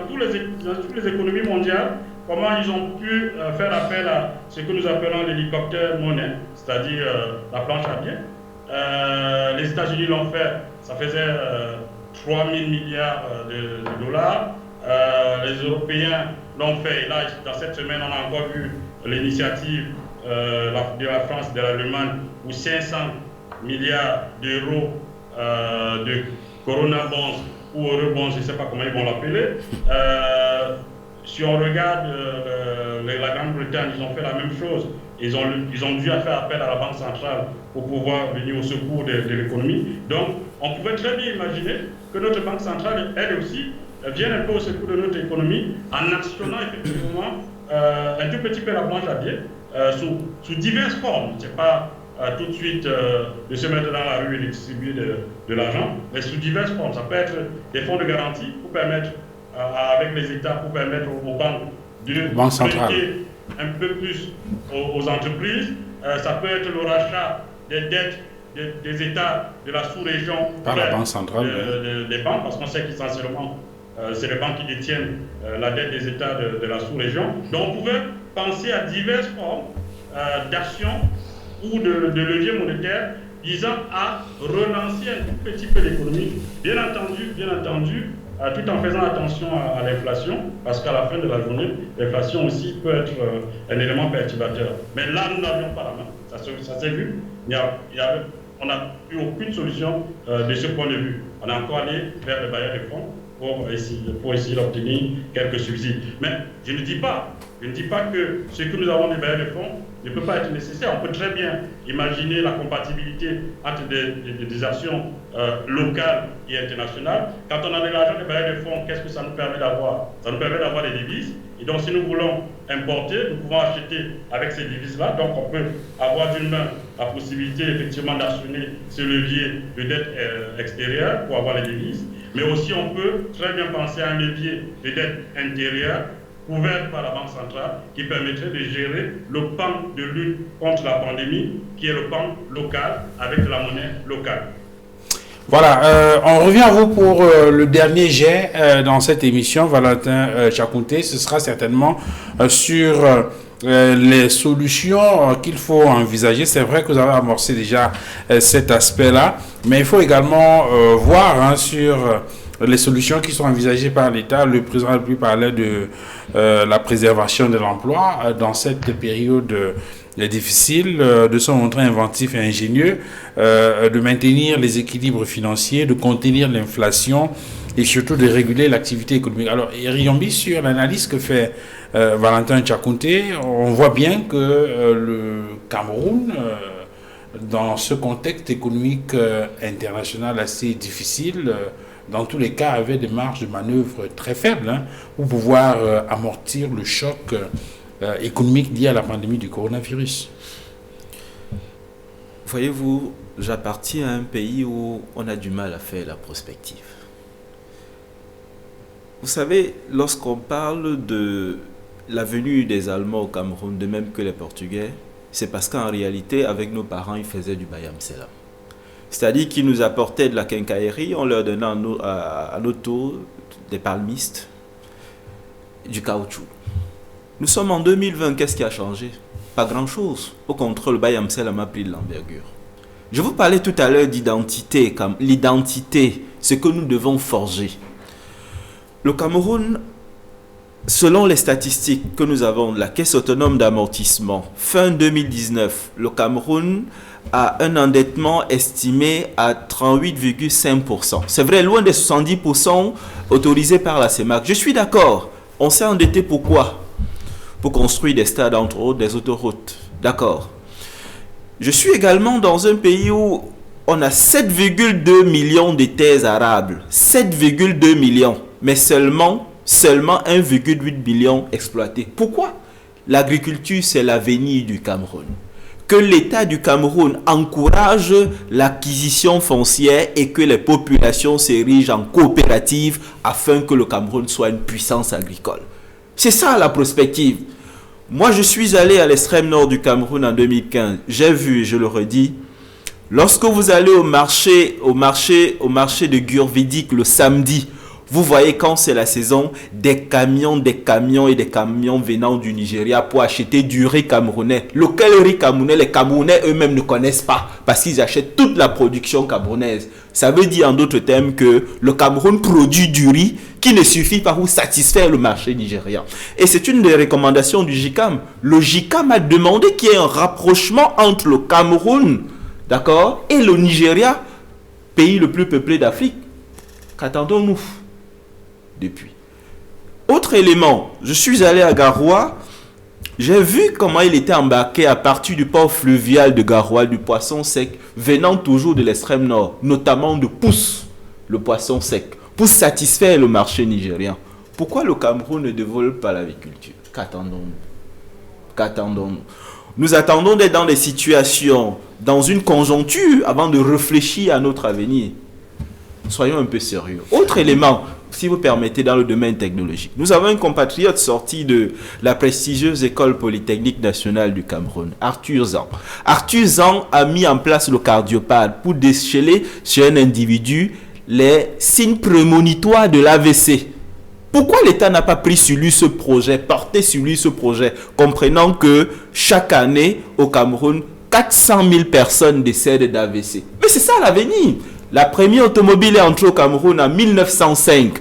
toutes les économies mondiales comment ils ont pu faire appel à ce que nous appelons l'hélicoptère monnaie, c'est-à-dire la planche à billets. Les États-Unis l'ont fait, ça faisait 3 000 milliards de dollars. Les Européens l'ont fait, et là, dans cette semaine, on a encore vu l'initiative de la France, de l'Allemagne, où 500 milliards d'euros de Corona Bonds ou Eurobonds, je ne sais pas comment ils vont l'appeler. Si on regarde la Grande-Bretagne, ils ont fait la même chose. Ils ont dû faire appel à la Banque centrale pour pouvoir venir au secours de l'économie. Donc, on pouvait très bien imaginer que notre Banque centrale, elle aussi, vienne un peu au secours de notre économie en actionnant effectivement un tout petit peu la planche à billets sous diverses formes. Ce n'est pas tout de suite de se mettre dans la rue et de distribuer de l'argent, mais sous diverses formes. Ça peut être des fonds de garantie pour permettre, avec les États, pour permettre aux banques de prêter un peu plus aux entreprises. Ça peut être le rachat des dettes des États de la sous-région par la Banque centrale, des banques, parce qu'on sait qu'essentiellement c'est les banques qui détiennent la dette des États de la sous-région. Donc on pouvait penser à diverses formes d'actions ou de leviers monétaires visant à relancer un tout petit peu l'économie, bien entendu, tout en faisant attention à l'inflation, parce qu'à la fin de la journée, l'inflation aussi peut être un élément perturbateur. Mais là, nous n'avions pas la main, ça s'est vu, on n'a eu aucune solution de ce point de vue. On est encore allé vers les bailleurs de fonds pour essayer d'obtenir quelques subsides. Mais je ne dis pas que ce que nous avons des bailleurs de fonds ne peut pas être nécessaire. On peut très bien imaginer la compatibilité entre des actions locales et internationales. Quand on a de l'argent, des bailleurs de fonds, qu'est-ce que ça nous permet d'avoir? Ça nous permet d'avoir des devises. Et donc, si nous voulons importer, nous pouvons acheter avec ces devises-là. Donc, on peut avoir d'une main la possibilité effectivement d'actionner ce levier de dette extérieure pour avoir les devises. Mais aussi, on peut très bien penser à un levier de dette intérieure couvert par la Banque centrale qui permettrait de gérer le pan de lutte contre la pandémie, qui est le pan local avec la monnaie locale. Voilà, on revient à vous pour le dernier jet dans cette émission, Valentin Tchakounté. Ce sera certainement sur les solutions qu'il faut envisager. C'est vrai que vous avez amorcé déjà cet aspect-là, mais il faut également voir sur les solutions qui sont envisagées par l'État. Le président de la République parlait de la préservation de l'emploi dans cette période difficile, de se montrer inventif et ingénieux, de maintenir les équilibres financiers, de contenir l'inflation et surtout de réguler l'activité économique. Alors, Riombi, sur l'analyse que fait Valentin Tchakounté, on voit bien que le Cameroun, dans ce contexte économique international assez difficile, dans tous les cas, avait des marges de manœuvre très faibles pour pouvoir amortir le choc économique lié à la pandémie du coronavirus. Voyez-vous, j'appartiens à un pays où on a du mal à faire la prospective. Vous savez, lorsqu'on parle de la venue des Allemands au Cameroun, de même que les Portugais, c'est parce qu'en réalité, avec nos parents, ils faisaient du bayam selam. C'est-à-dire qu'ils nous apportaient de la quincaillerie, on leur donnait à nos tours des palmistes, du caoutchouc. Nous sommes en 2020, qu'est-ce qui a changé? Pas grand-chose. Au contraire, le bayam selam a pris de l'envergure. Je vous parlais tout à l'heure d'identité, comme l'identité, ce que nous devons forger. Le Cameroun, selon les statistiques que nous avons de la Caisse autonome d'amortissement, fin 2019, le Cameroun a un endettement estimé à 38,5%. C'est vrai, loin des 70% autorisés par la CEMAC. Je suis d'accord. On s'est endetté pourquoi? Pour construire des stades, entre autres, des autoroutes. D'accord. Je suis également dans un pays où on a 7,2 millions de terres arables. 7,2 millions. Mais seulement 1,8 million exploitées. Pourquoi? L'agriculture, c'est l'avenir du Cameroun. Que l'État du Cameroun encourage l'acquisition foncière et que les populations s'érigent en coopératives afin que le Cameroun soit une puissance agricole. C'est ça la prospective. Moi, je suis allé à l'extrême nord du Cameroun en 2015. J'ai vu, je le redis, lorsque vous allez au marché de Gurvidik le samedi, vous voyez quand c'est la saison, des camions venant du Nigeria pour acheter du riz camerounais. Lequel riz camerounais, les Camerounais eux-mêmes ne connaissent pas parce qu'ils achètent toute la production camerounaise. Ça veut dire en d'autres termes que le Cameroun produit du riz qui ne suffit pas pour satisfaire le marché nigérian. Et c'est une des recommandations du JICAM. Le JICAM a demandé qu'il y ait un rapprochement entre le Cameroun, d'accord, et le Nigeria, pays le plus peuplé d'Afrique. Qu'attendons-nous depuis? Autre élément, je suis allé à Garoua, j'ai vu comment il était embarqué à partir du port fluvial de Garoua, du poisson sec, venant toujours de l'extrême nord, notamment de Pousse, le poisson sec, pour satisfaire le marché nigérien. Pourquoi le Cameroun ne développe pas l'agriculture? Qu'attendons-nous? Nous attendons d'être dans des situations, dans une conjoncture, avant de réfléchir à notre avenir. Soyons un peu sérieux. Autre élément, si vous permettez, dans le domaine technologique. Nous avons un compatriote sorti de la prestigieuse école polytechnique nationale du Cameroun, Arthur Zan. Arthur Zan a mis en place le cardiopad pour déceler chez un individu les signes prémonitoires de l'AVC. Pourquoi l'État n'a pas pris sur lui ce projet, porté sur lui ce projet, comprenant que chaque année au Cameroun, 400 000 personnes décèdent d'AVC? Mais c'est ça l'avenir. La première automobile est entrée au Cameroun en 1905.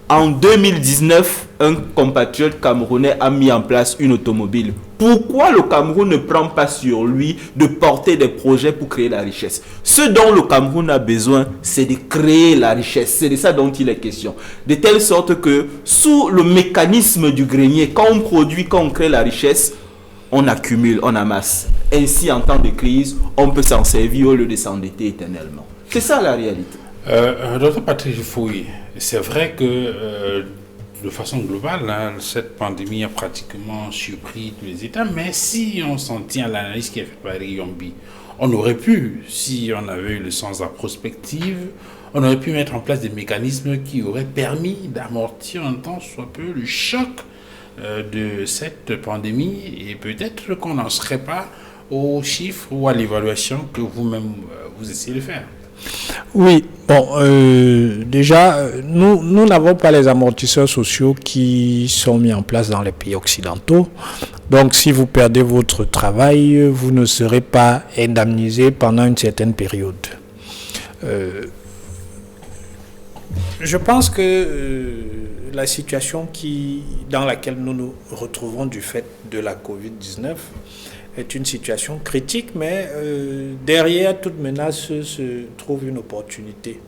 En 2019, un compatriote camerounais a mis en place une automobile. Pourquoi le Cameroun ne prend pas sur lui de porter des projets pour créer la richesse? Ce dont le Cameroun a besoin, c'est de créer la richesse. C'est de ça dont il est question. De telle sorte que, sous le mécanisme du grenier, quand on produit, quand on crée la richesse, on accumule, on amasse. Ainsi, en temps de crise, on peut s'en servir au lieu de s'endetter éternellement. C'est ça la réalité. Docteur Patrick Fouy, c'est vrai que de façon globale, hein, cette pandémie a pratiquement surpris tous les États, mais si on s'en tient à l'analyse qui est faite par Eric Yombi, on aurait pu, si on avait eu le sens de la prospective, on aurait pu mettre en place des mécanismes qui auraient permis d'amortir un temps soit peu le choc de cette pandémie, et peut-être qu'on n'en serait pas aux chiffres ou à l'évaluation que vous-même vous essayez de faire. Oui, bon, déjà, nous n'avons pas les amortisseurs sociaux qui sont mis en place dans les pays occidentaux. Donc, si vous perdez votre travail, vous ne serez pas indemnisé pendant une certaine période. Je pense que la situation dans laquelle nous nous retrouvons du fait de la Covid-19 est une situation critique, mais derrière toute menace se trouve une opportunité.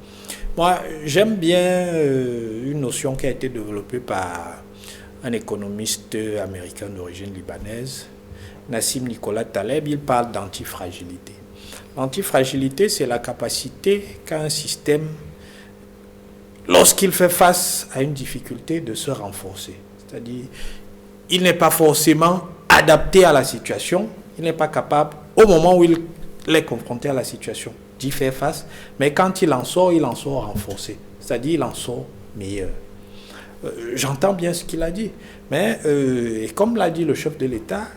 Moi, j'aime bien une notion qui a été développée par un économiste américain d'origine libanaise, Nassim Nicolas Taleb. Il parle d'antifragilité. L'antifragilité, c'est la capacité qu'a un système, lorsqu'il fait face à une difficulté, de se renforcer. C'est-à-dire, il n'est pas forcément adapté à la situation, il n'est pas capable, au moment où il est confronté à la situation, d'y faire face, mais quand il en sort renforcé, c'est-à-dire il en sort meilleur. J'entends bien ce qu'il a dit, mais et comme l'a dit le chef de l'État,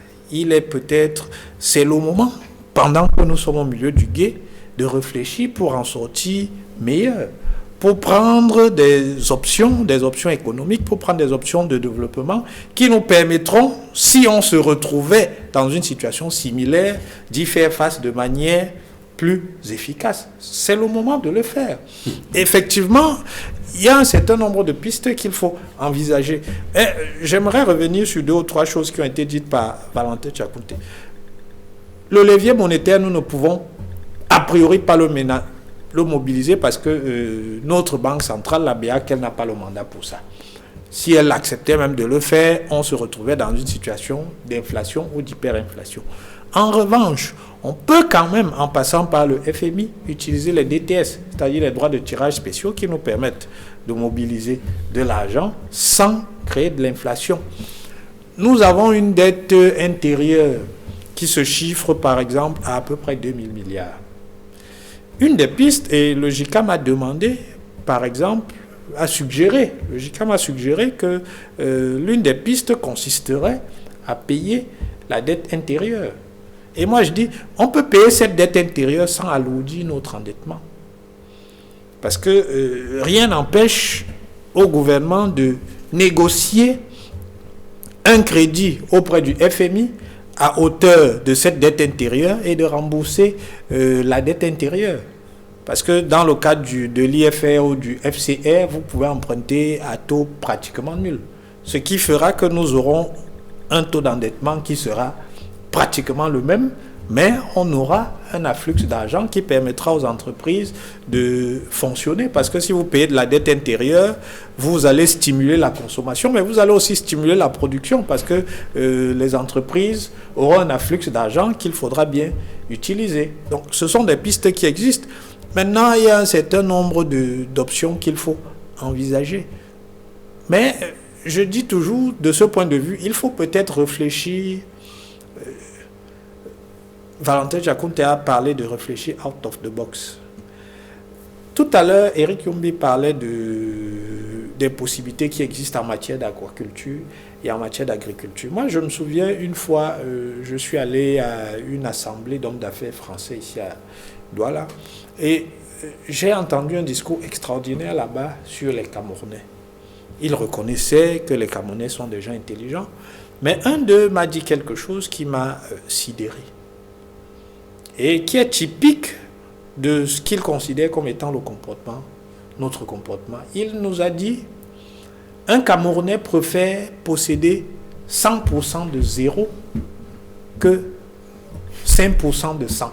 c'est le moment, pendant que nous sommes au milieu du gué, de réfléchir pour en sortir meilleur, pour prendre des options économiques, pour prendre des options de développement qui nous permettront, si on se retrouvait dans une situation similaire, d'y faire face de manière plus efficace. C'est le moment de le faire. Effectivement, il y a un certain nombre de pistes qu'il faut envisager. Et j'aimerais revenir sur 2 ou 3 choses qui ont été dites par Valentin Tchakounté. Le levier monétaire, nous ne pouvons a priori pas le mobiliser parce que notre banque centrale, la BA, qu'elle n'a pas le mandat pour ça. Si elle acceptait même de le faire, on se retrouvait dans une situation d'inflation ou d'hyperinflation. En revanche, on peut quand même, en passant par le FMI, utiliser les DTS, c'est-à-dire les droits de tirage spéciaux qui nous permettent de mobiliser de l'argent sans créer de l'inflation. Nous avons une dette intérieure qui se chiffre par exemple à peu près 2 000 milliards. Une des pistes, et le GICAM a demandé, par exemple, le GICAM a suggéré que l'une des pistes consisterait à payer la dette intérieure. Et moi je dis, on peut payer cette dette intérieure sans alourdir notre endettement. Parce que rien n'empêche au gouvernement de négocier un crédit auprès du FMI à hauteur de cette dette intérieure et de rembourser la dette intérieure. Parce que dans le cadre de l'IFR ou du FCR, vous pouvez emprunter à taux pratiquement nul. Ce qui fera que nous aurons un taux d'endettement qui sera pratiquement le même, mais on aura un afflux d'argent qui permettra aux entreprises de fonctionner. Parce que si vous payez de la dette intérieure, vous allez stimuler la consommation, mais vous allez aussi stimuler la production parce que les entreprises auront un afflux d'argent qu'il faudra bien utiliser. Donc ce sont des pistes qui existent. Maintenant, il y a un certain nombre d'options qu'il faut envisager. Mais je dis toujours, de ce point de vue, il faut peut-être réfléchir. Valentin Tchakounté a parlé de réfléchir out of the box. Tout à l'heure, Eric Yombi parlait des possibilités qui existent en matière d'aquaculture et en matière d'agriculture. Moi, je me souviens, une fois, je suis allé à une assemblée d'hommes d'affaires français ici à Douala et j'ai entendu un discours extraordinaire là-bas sur les Camerounais. Ils reconnaissaient que les Camerounais sont des gens intelligents, mais un d'eux m'a dit quelque chose qui m'a sidéré et qui est typique de ce qu'il considère comme étant notre comportement. Il nous a dit, un Camerounais préfère posséder 100% de zéro que 5% de 100.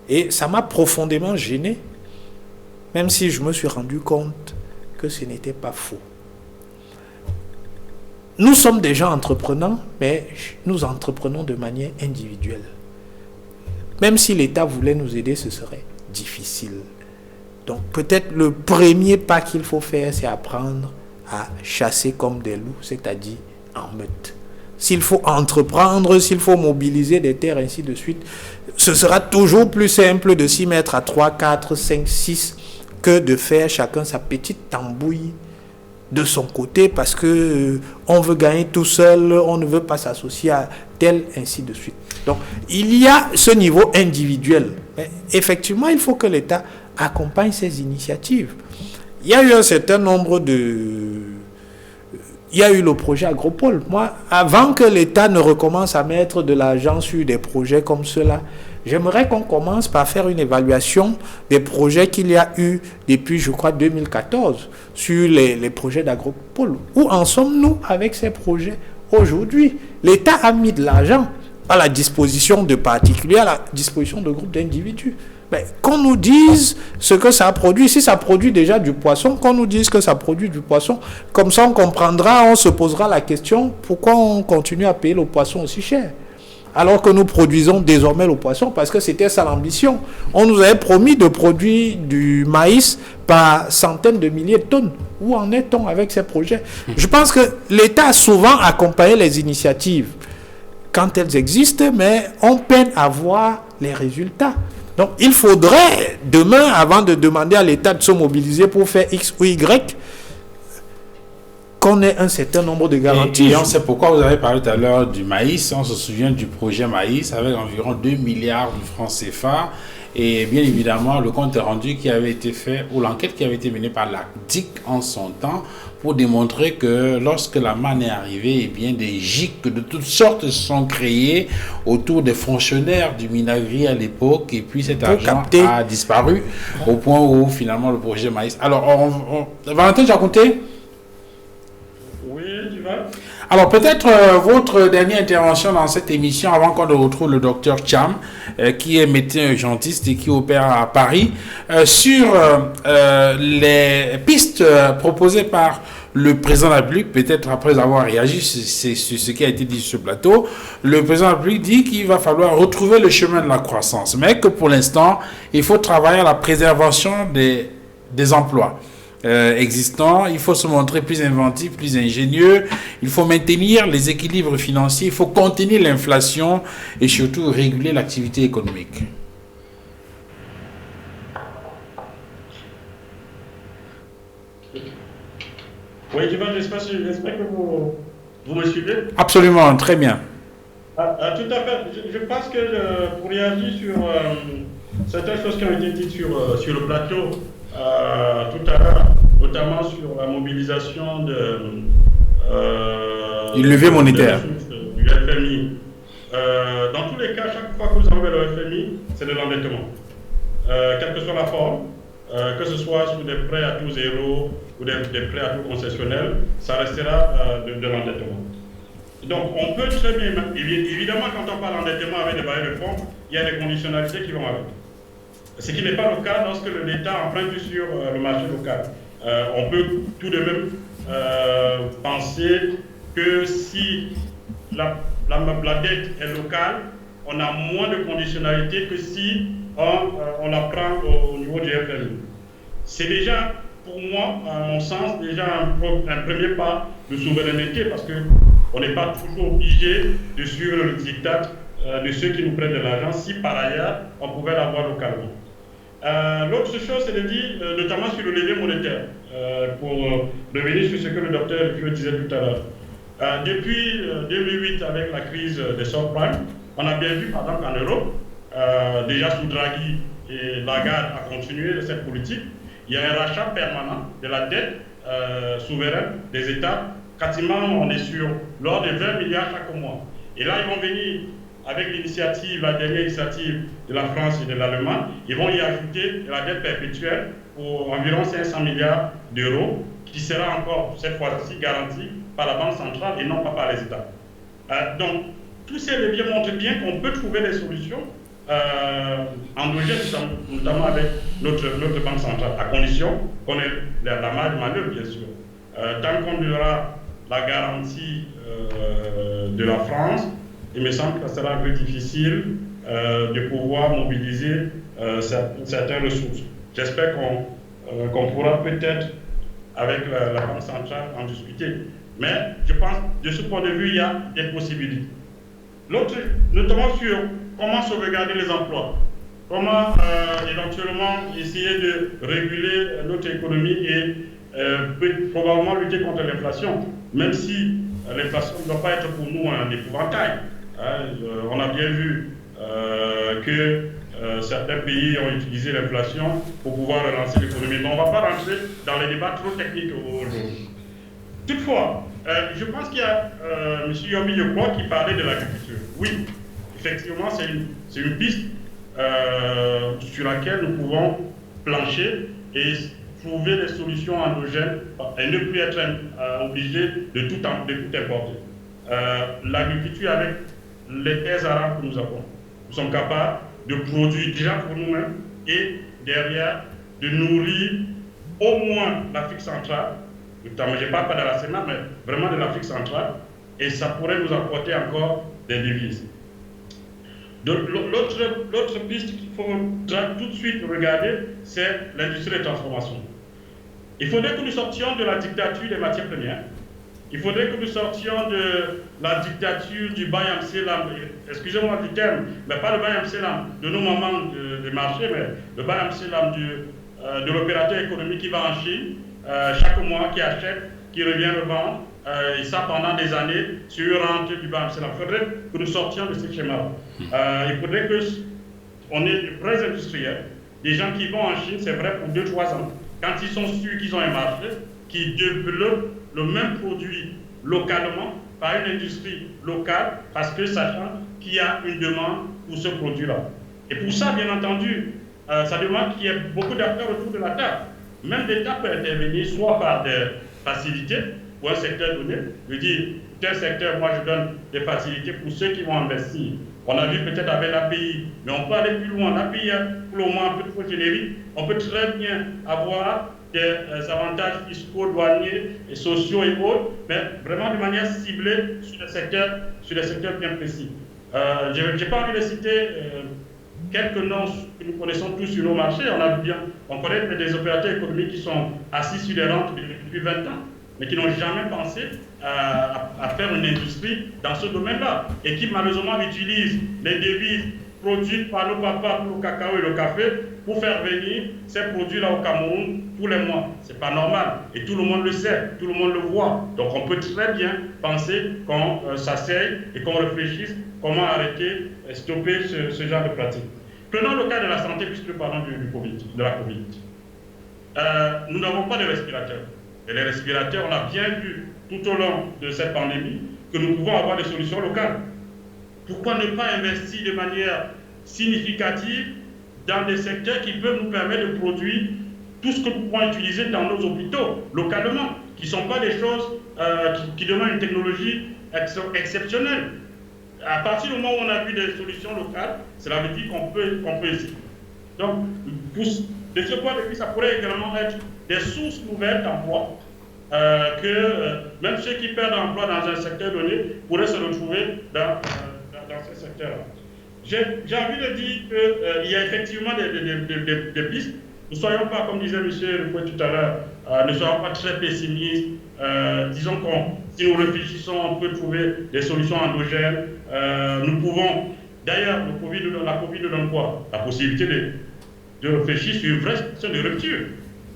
Et ça m'a profondément gêné, même si je me suis rendu compte que ce n'était pas faux. nous sommes des gens entreprenants, mais nous entreprenons de manière individuelle. Même si l'État voulait nous aider, ce serait difficile. Donc peut-être le premier pas qu'il faut faire, c'est apprendre à chasser comme des loups, c'est-à-dire en meute. S'il faut entreprendre, s'il faut mobiliser des terres, ainsi de suite, ce sera toujours plus simple de s'y mettre à 3, 4, 5, 6 que de faire chacun sa petite tambouille de son côté parce que on veut gagner tout seul, on ne veut pas s'associer à tel, ainsi de suite. Donc, il y a ce niveau individuel. Mais effectivement, il faut que l'État accompagne ces initiatives. Il y a eu un certain nombre de... Il y a eu le projet Agropole. Moi, avant que l'État ne recommence à mettre de l'argent sur des projets comme ceux-là, j'aimerais qu'on commence par faire une évaluation des projets qu'il y a eu depuis, je crois, 2014 sur les projets d'Agropole. Où en sommes-nous avec ces projets aujourd'hui? L'État a mis de l'argent à la disposition de particuliers, à la disposition de groupes d'individus. Mais qu'on nous dise ce que ça produit. Si ça produit déjà du poisson, qu'on nous dise que ça produit du poisson. Comme ça, on comprendra, on se posera la question, pourquoi on continue à payer le poisson aussi cher? Alors que nous produisons désormais le poisson, parce que c'était ça l'ambition. On nous avait promis de produire du maïs par centaines de milliers de tonnes. Où en est-on avec ces projets? Je pense que l'État a souvent accompagné les initiatives quand elles existent, mais on peine à voir les résultats. Donc, il faudrait, demain, avant de demander à l'État de se mobiliser pour faire X ou Y, qu'on ait un certain nombre de garanties. Et on sait pourquoi vous avez parlé tout à l'heure du maïs. On se souvient du projet maïs avec environ 2 milliards de francs CFA. Et bien évidemment, le compte rendu qui avait été fait, ou l'enquête qui avait été menée par la DIC en son temps, pour démontrer que lorsque la manne est arrivée, eh bien, des gîtes de toutes sortes se sont créés autour des fonctionnaires du Minagri à l'époque, et puis cet argent a disparu au point où finalement le projet maïs. Alors, Valentin Jaconté? Oui, tu vas? Alors peut-être votre dernière intervention dans cette émission avant qu'on ne retrouve le docteur Cham, qui est médecin urgentiste et qui opère à Paris, sur les pistes proposées par le président de la République, peut-être après avoir réagi sur ce qui a été dit sur ce plateau. Le président de la République dit qu'il va falloir retrouver le chemin de la croissance, mais que pour l'instant, il faut travailler à la préservation des emplois existants. Il faut se montrer plus inventif, plus ingénieux. Il faut maintenir les équilibres financiers. Il faut contenir l'inflation et surtout réguler l'activité économique. Oui, j'espère que vous me suivez. Absolument, très bien. Tout à fait. Je pense que pour réagir sur certaines choses qui ont été dites sur le plateau tout à l'heure, notamment sur la mobilisation du levier monétaire du FMI. Dans tous les cas, chaque fois que vous avez le FMI, c'est de l'endettement. Quelle que soit la forme, que ce soit sous des prêts à taux zéro ou des prêts à taux concessionnels, ça restera de l'endettement. Donc on peut très bien, évidemment quand on parle d'endettement avec des barrières de fonds, il y a des conditionnalités qui vont avec. Ce qui n'est pas le cas lorsque l'État emprunte sur le marché local. On peut tout de même penser que si la dette est locale, on a moins de conditionnalités que si on la prend au niveau du FMI. C'est déjà, pour moi, à mon sens, déjà un premier pas de souveraineté parce qu'on n'est pas toujours obligé de suivre le diktat de ceux qui nous prêtent de l'argent si par ailleurs on pouvait l'avoir localement. L'autre chose, c'est de dire, notamment sur le levier monétaire, pour revenir sur ce que le docteur Rufio disait tout à l'heure. Depuis 2008, avec la crise des subprimes, on a bien vu, par exemple, qu'en Europe, déjà sous Draghi et Lagarde a continué cette politique, il y a un rachat permanent de la dette souveraine des États. Quasiment, on est sur l'ordre de 20 milliards chaque mois. Et là, ils vont venir avec la dernière initiative de la France et de l'Allemagne, ils vont y ajouter de la dette perpétuelle pour environ 500 milliards d'euros, qui sera encore, cette fois-ci, garantie par la Banque centrale et non pas par les États. Donc, tous ces leviers montrent bien qu'on peut trouver des solutions endogènes, notamment avec notre Banque centrale, à condition qu'on ait la marge de manœuvre, bien sûr. Tant qu'on aura la garantie de la France, il me semble que ça sera un peu difficile de pouvoir mobiliser certaines ressources. J'espère qu'on pourra peut-être, avec la Banque centrale, en discuter. Mais je pense, de ce point de vue, il y a des possibilités. L'autre, notamment sur comment sauvegarder les emplois, comment éventuellement essayer de réguler notre économie et probablement lutter contre l'inflation, même si l'inflation ne doit pas être pour nous un épouvantail. On a bien vu que certains pays ont utilisé l'inflation pour pouvoir relancer l'économie. Mais on ne va pas rentrer dans les débats trop techniques aujourd'hui. Toutefois, je pense qu'il y a M. Yomi Yokwa qui parlait de l'agriculture. Oui, effectivement, c'est une piste sur laquelle nous pouvons plancher et trouver des solutions endogènes et ne plus être obligés de tout importer. L'agriculture, avec les terres arables que nous avons, nous sommes capables de produire déjà pour nous-mêmes et derrière de nourrir au moins l'Afrique centrale, notamment, je ne parle pas de la Sénat, mais vraiment de l'Afrique centrale, et ça pourrait nous apporter encore des devises. L'autre piste qu'il faut tout de suite regarder, c'est l'industrie de transformation. Il faudrait que nous sortions de la dictature des matières premières. Il faudrait que nous sortions de la dictature du Bayam Selam, excusez-moi du terme, mais pas le Bayam Selam de nos mamans de marché, mais le Bayam Selam de l'opérateur économique qui va en Chine chaque mois, qui achète, qui revient revendre, et ça pendant des années sur rente du Bayam Selam. Il faudrait que nous sortions de ce schéma. Il faudrait qu'on ait de vrais industriels, des gens qui vont en Chine, c'est vrai, pour 2-3 ans, quand ils sont sûrs qu'ils ont un marché, qui développent le même produit localement par une industrie locale, parce que sachant qu'il y a une demande pour ce produit-là. Et pour ça, bien entendu, ça demande qu'il y ait beaucoup d'acteurs autour de la table. Même l'État peut intervenir soit par des facilités pour un secteur donné. Je dis, tel secteur, moi je donne des facilités pour ceux qui vont investir. On a vu peut-être avec l'API, mais on peut aller plus loin. L'API est pour le moment un peu trop générique. On peut très bien avoir des avantages fiscaux, douaniers et sociaux et autres, mais vraiment de manière ciblée sur des secteurs bien précis. Je n'ai pas envie de citer quelques noms que nous connaissons tous sur nos marchés. On connaît des opérateurs économiques qui sont assis sur des rentes depuis 20 ans, mais qui n'ont jamais pensé à faire une industrie dans ce domaine-là, et qui malheureusement utilisent les devises produites par nos papas pour le cacao et le café pour faire venir ces produits-là au Cameroun tous les mois. Ce n'est pas normal. Et tout le monde le sait, tout le monde le voit. Donc on peut très bien penser qu'on s'asseye et qu'on réfléchisse comment arrêter et stopper ce genre de pratique. Prenons le cas de la santé, puisque nous parlons de la Covid. Nous n'avons pas de respirateurs. Et les respirateurs, on a bien vu tout au long de cette pandémie que nous pouvons avoir des solutions locales. Pourquoi ne pas investir de manière significative dans des secteurs qui peuvent nous permettre de produire tout ce que nous pouvons utiliser dans nos hôpitaux, localement, qui ne sont pas des choses qui demandent une technologie exceptionnelle. À partir du moment où on a vu des solutions locales, cela veut dire qu'on peut essayer. Donc, de ce point de vue, ça pourrait également être des sources nouvelles d'emploi, même ceux qui perdent l'emploi dans un secteur donné pourraient se retrouver dans ce secteur-là. J'ai envie de dire qu'il y a effectivement des pistes. Ne soyons pas, comme disait M. Rufouet tout à l'heure, ne soyons pas très pessimistes. Disons que si nous réfléchissons, on peut trouver des solutions endogènes. Nous pouvons, d'ailleurs, la Covid nous donne quoi? La possibilité de réfléchir sur une vraie situation de rupture.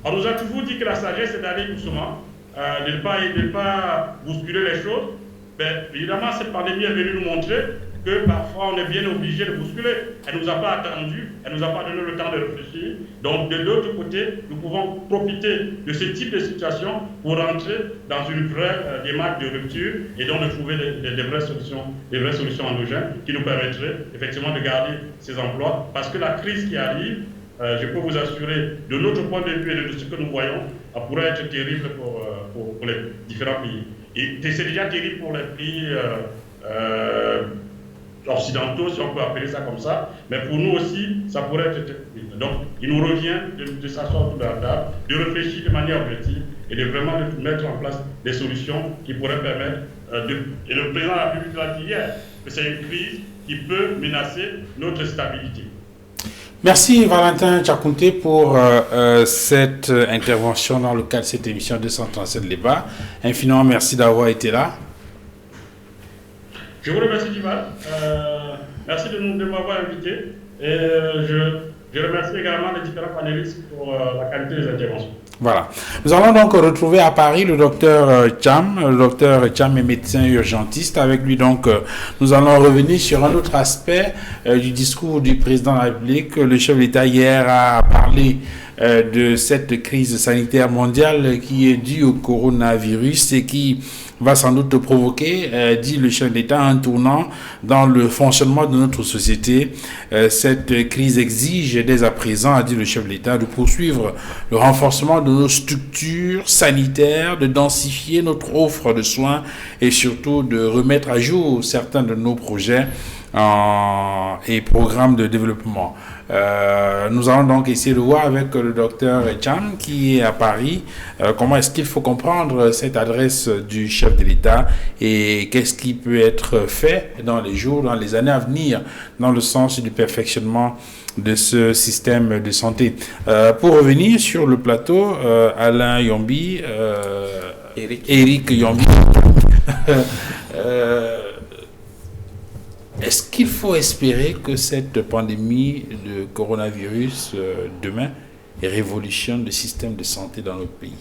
On nous a toujours dit que la sagesse, c'est d'aller doucement, de ne pas bousculer les choses. Ben, évidemment, cette pandémie est venue nous montrer que parfois on est bien obligé de bousculer. Elle ne nous a pas attendu, elle ne nous a pas donné le temps de réfléchir. Donc de l'autre côté, nous pouvons profiter de ce type de situation pour rentrer dans une vraie démarche de rupture et donc de trouver des vraies solutions endogènes qui nous permettraient effectivement de garder ces emplois. Parce que la crise qui arrive, je peux vous assurer, de notre point de vue et de ce que nous voyons, elle pourrait être terrible pour les différents pays. Et c'est déjà terrible pour les pays occidentaux, si on peut appeler ça comme ça, mais pour nous aussi, ça pourrait être terrible. Donc, il nous revient de s'asseoir autour de la table, de réfléchir de manière objective et de vraiment mettre en place des solutions qui pourraient permettre et le président de la République l'a dit hier, que c'est une crise qui peut menacer notre stabilité. Merci Valentin Tchakounté pour cette intervention dans le cadre de cette émission 237 Débat. Infiniment merci d'avoir été là. Je vous remercie Dival. Merci de m'avoir invité. Et je remercie également les différents panélistes pour la qualité des interventions. Voilà. Nous allons donc retrouver à Paris le docteur Cham. Le docteur Cham est médecin urgentiste. Avec lui, donc, nous allons revenir sur un autre aspect du discours du président de la République. Le chef de l'État hier a parlé de cette crise sanitaire mondiale qui est due au coronavirus et qui va sans doute provoquer, dit le chef de l'État, un tournant dans le fonctionnement de notre société. Cette crise exige dès à présent, a dit le chef de l'État, de poursuivre le renforcement de nos structures sanitaires, de densifier notre offre de soins et surtout de remettre à jour certains de nos projets et programmes de développement. Nous allons donc essayer de voir avec le docteur Cham qui est à Paris comment est-ce qu'il faut comprendre cette adresse du chef de l'État et qu'est-ce qui peut être fait dans les jours, dans les années à venir dans le sens du perfectionnement de ce système de santé. Pour revenir sur le plateau, Alain Yombi, Eric Yombi, est-ce qu'il faut espérer que cette pandémie de coronavirus demain révolutionne le système de santé dans notre pays?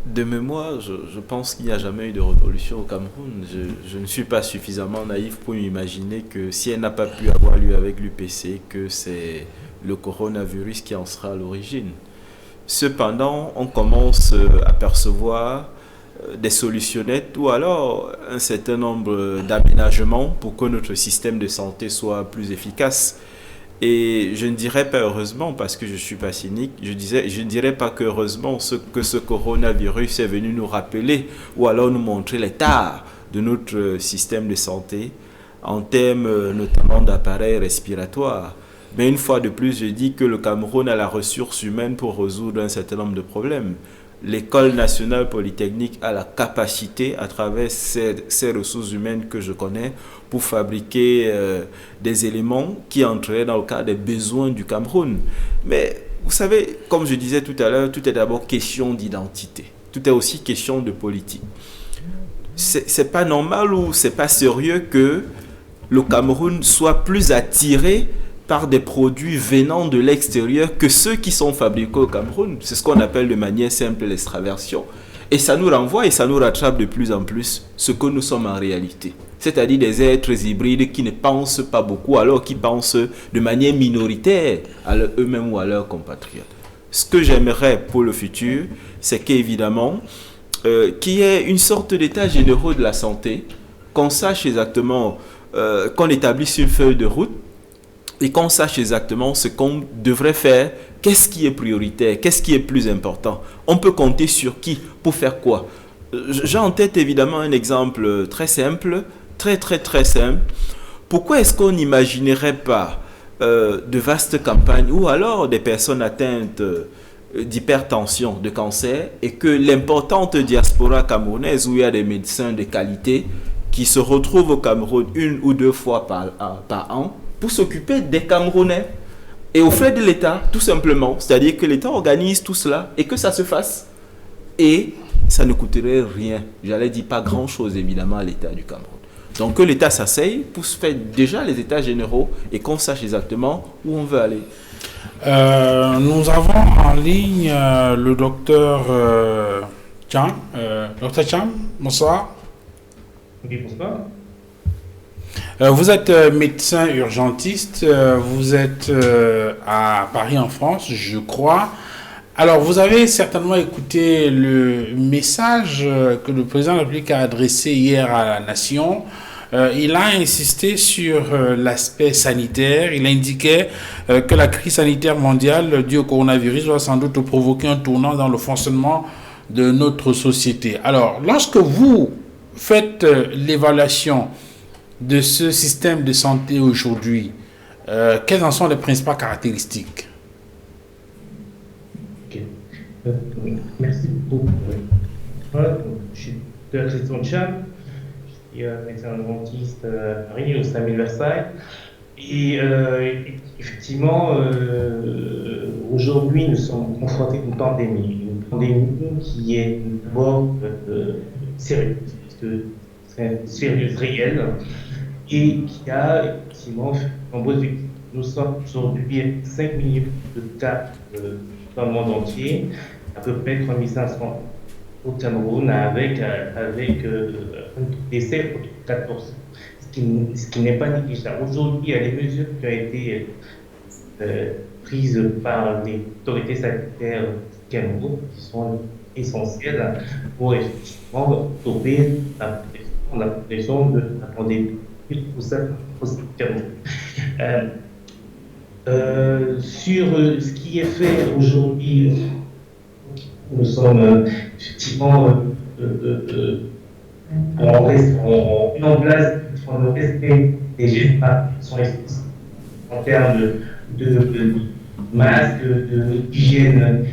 De mémoire, je pense qu'il n'y a jamais eu de révolution au Cameroun. Je ne suis pas suffisamment naïf pour imaginer que si elle n'a pas pu avoir lieu avec l'UPC, que c'est le coronavirus qui en sera à l'origine. Cependant, on commence à percevoir des solutionnnettes ou alors un certain nombre d'aménagements pour que notre système de santé soit plus efficace. Et je ne dirais pas heureusement, parce que je ne suis pas cynique, je ne dirais pas que heureusement que ce coronavirus est venu nous rappeler ou alors nous montrer l'état de notre système de santé en termes notamment d'appareils respiratoires. Mais une fois de plus, je dis que le Cameroun a la ressource humaine pour résoudre un certain nombre de problèmes. L'École nationale polytechnique a la capacité, à travers ces ressources humaines que je connais, pour fabriquer des éléments qui entreraient dans le cadre des besoins du Cameroun. Mais vous savez, comme je disais tout à l'heure, tout est d'abord question d'identité. Tout est aussi question de politique. C'est pas normal ou c'est pas sérieux que le Cameroun soit plus attiré par des produits venant de l'extérieur que ceux qui sont fabriqués au Cameroun. C'est ce qu'on appelle de manière simple l'extraversion. Et ça nous renvoie et ça nous rattrape de plus en plus ce que nous sommes en réalité. C'est-à-dire des êtres hybrides qui ne pensent pas beaucoup alors qu'ils pensent de manière minoritaire à eux-mêmes ou à leurs compatriotes. Ce que j'aimerais pour le futur, c'est qu'évidemment, qu'il y ait une sorte d'état généraux de la santé, qu'on sache exactement, qu'on établisse une feuille de route, et qu'on sache exactement ce qu'on devrait faire, qu'est-ce qui est prioritaire, qu'est-ce qui est plus important. On peut compter sur qui pour faire quoi? J'ai en tête évidemment un exemple très simple, très simple. Pourquoi est-ce qu'on n'imaginerait pas de vastes campagnes ou alors des personnes atteintes d'hypertension, de cancer, et que l'importante diaspora camerounaise où il y a des médecins de qualité qui se retrouvent au Cameroun 1 ou 2 fois par an pour s'occuper des Camerounais et aux frais de l'État, tout simplement. C'est-à-dire que l'État organise tout cela et que ça se fasse. Et ça ne coûterait rien. J'allais dire pas grand-chose, évidemment, à l'État du Cameroun. Donc que l'État s'asseye pour se faire déjà les États généraux et qu'on sache exactement où on veut aller. Nous avons en ligne le docteur Cham. Docteur Cham, bonsoir. Oui, bonsoir. Vous êtes médecin urgentiste, vous êtes à Paris en France, je crois. Alors, vous avez certainement écouté le message que le président de la République a adressé hier à la nation. Il a insisté sur l'aspect sanitaire. Il indiquait que la crise sanitaire mondiale due au coronavirus va sans doute provoquer un tournant dans le fonctionnement de notre société. Alors, lorsque vous faites l'évaluation de ce système de santé aujourd'hui, quelles en sont les principales caractéristiques? Okay. Euh, Merci beaucoup. Voilà, donc, je suis Dr Christian Cham, je suis médecin dentiste à Paris, au SAMU de Versailles. Et effectivement, aujourd'hui, nous sommes confrontés à une pandémie qui est d'abord sérieuse, réelle, et qui a effectivement fait de nombreuses victimes. Nous sommes aujourd'hui à 5 millions de cas dans le monde entier, à peu près 3500 au Cameroun, avec un décès pour 14, ce qui n'est pas négligeable. Aujourd'hui, il y a des mesures qui ont été prises par les autorités sanitaires du Cameroun qui sont essentielles pour effectivement stopper la progression de la pandémie au sein du Cameroun. Sur ce qui est fait aujourd'hui, nous sommes effectivement en place pour le respect des gestes qui sont essentiels en termes de masques, d'hygiène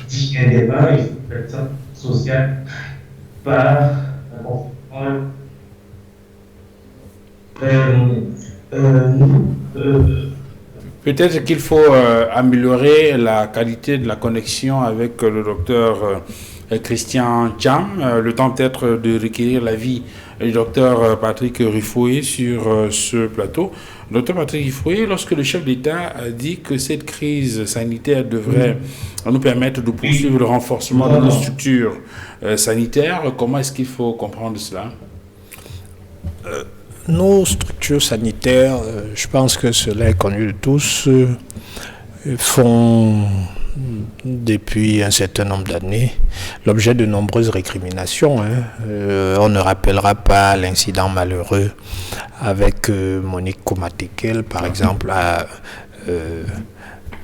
des mains et de protection sociale par Peut-être qu'il faut améliorer la qualité de la connexion avec le docteur Christian Cham, le temps peut-être de requérir l'avis du docteur Patrick Rifoué sur ce plateau. Docteur Patrick Rifoué, lorsque le chef d'État a dit que cette crise sanitaire devrait nous permettre de poursuivre le renforcement de nos structures sanitaires, comment est-ce qu'il faut comprendre cela? Nos structures sanitaires, je pense que cela est connu de tous, font depuis un certain nombre d'années l'objet de nombreuses récriminations. On ne rappellera pas l'incident malheureux avec Monique Komatekel, par exemple, à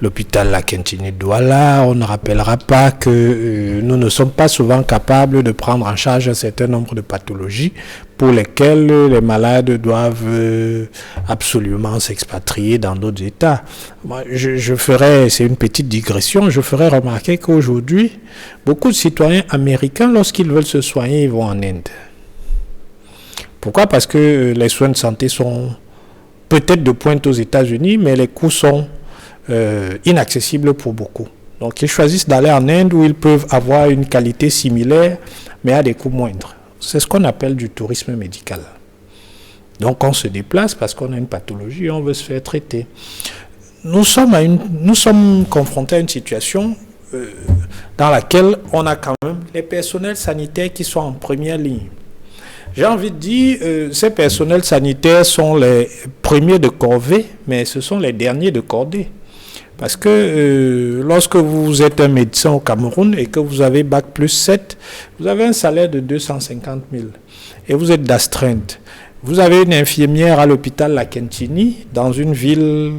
l'hôpital La Kentini de Douala. On ne rappellera pas que nous ne sommes pas souvent capables de prendre en charge un certain nombre de pathologies pour lesquelles les malades doivent absolument s'expatrier dans d'autres États. Moi, c'est une petite digression, je ferai remarquer qu'aujourd'hui, beaucoup de citoyens américains, lorsqu'ils veulent se soigner, ils vont en Inde. Pourquoi? Parce que les soins de santé sont peut-être de pointe aux États-Unis, mais les coûts sont inaccessibles pour beaucoup. Donc ils choisissent d'aller en Inde où ils peuvent avoir une qualité similaire, mais à des coûts moindres. C'est ce qu'on appelle du tourisme médical. Donc on se déplace parce qu'on a une pathologie et on veut se faire traiter. Nous sommes confrontés à une situation dans laquelle on a quand même les personnels sanitaires qui sont en première ligne. J'ai envie de dire, ces personnels sanitaires sont les premiers de corvée, mais ce sont les derniers de cordée. Parce que lorsque vous êtes un médecin au Cameroun et que vous avez Bac plus 7, vous avez un salaire de 250 000 et vous êtes d'astreinte. Vous avez une infirmière à l'hôpital La Kentini, dans une ville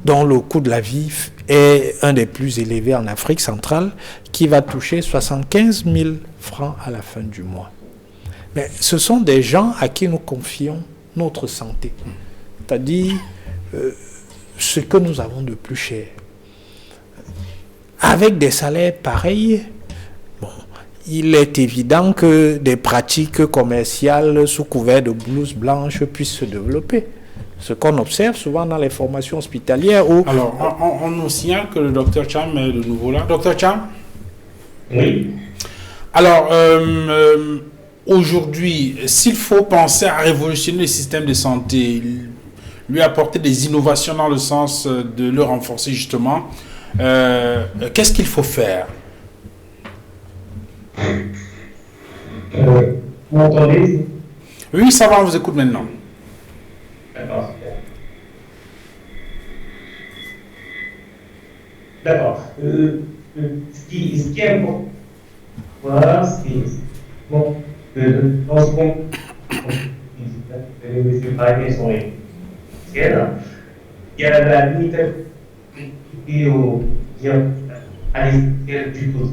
dont le coût de la vie est un des plus élevés en Afrique centrale, qui va toucher 75 000 francs à la fin du mois. Mais ce sont des gens à qui nous confions notre santé, c'est-à-dire ce que nous avons de plus cher. Avec des salaires pareils, il est évident que des pratiques commerciales sous couvert de blouse blanche puissent se développer. Ce qu'on observe souvent dans les formations hospitalières. Alors, on nous signale que le docteur Cham est de nouveau là. Docteur Cham? Oui. Alors, aujourd'hui, s'il faut penser à révolutionner le système de santé, lui apporter des innovations dans le sens de le renforcer justement, qu'est-ce qu'il faut faire? Vous m'entendez? Oui, ça va, on vous écoute maintenant. D'accord. D'accord. Ce qui est important, voilà, c'est bon, dans ce qu'on les séparés sont essentiels. Il y a la limitation à l'essentiel du cause.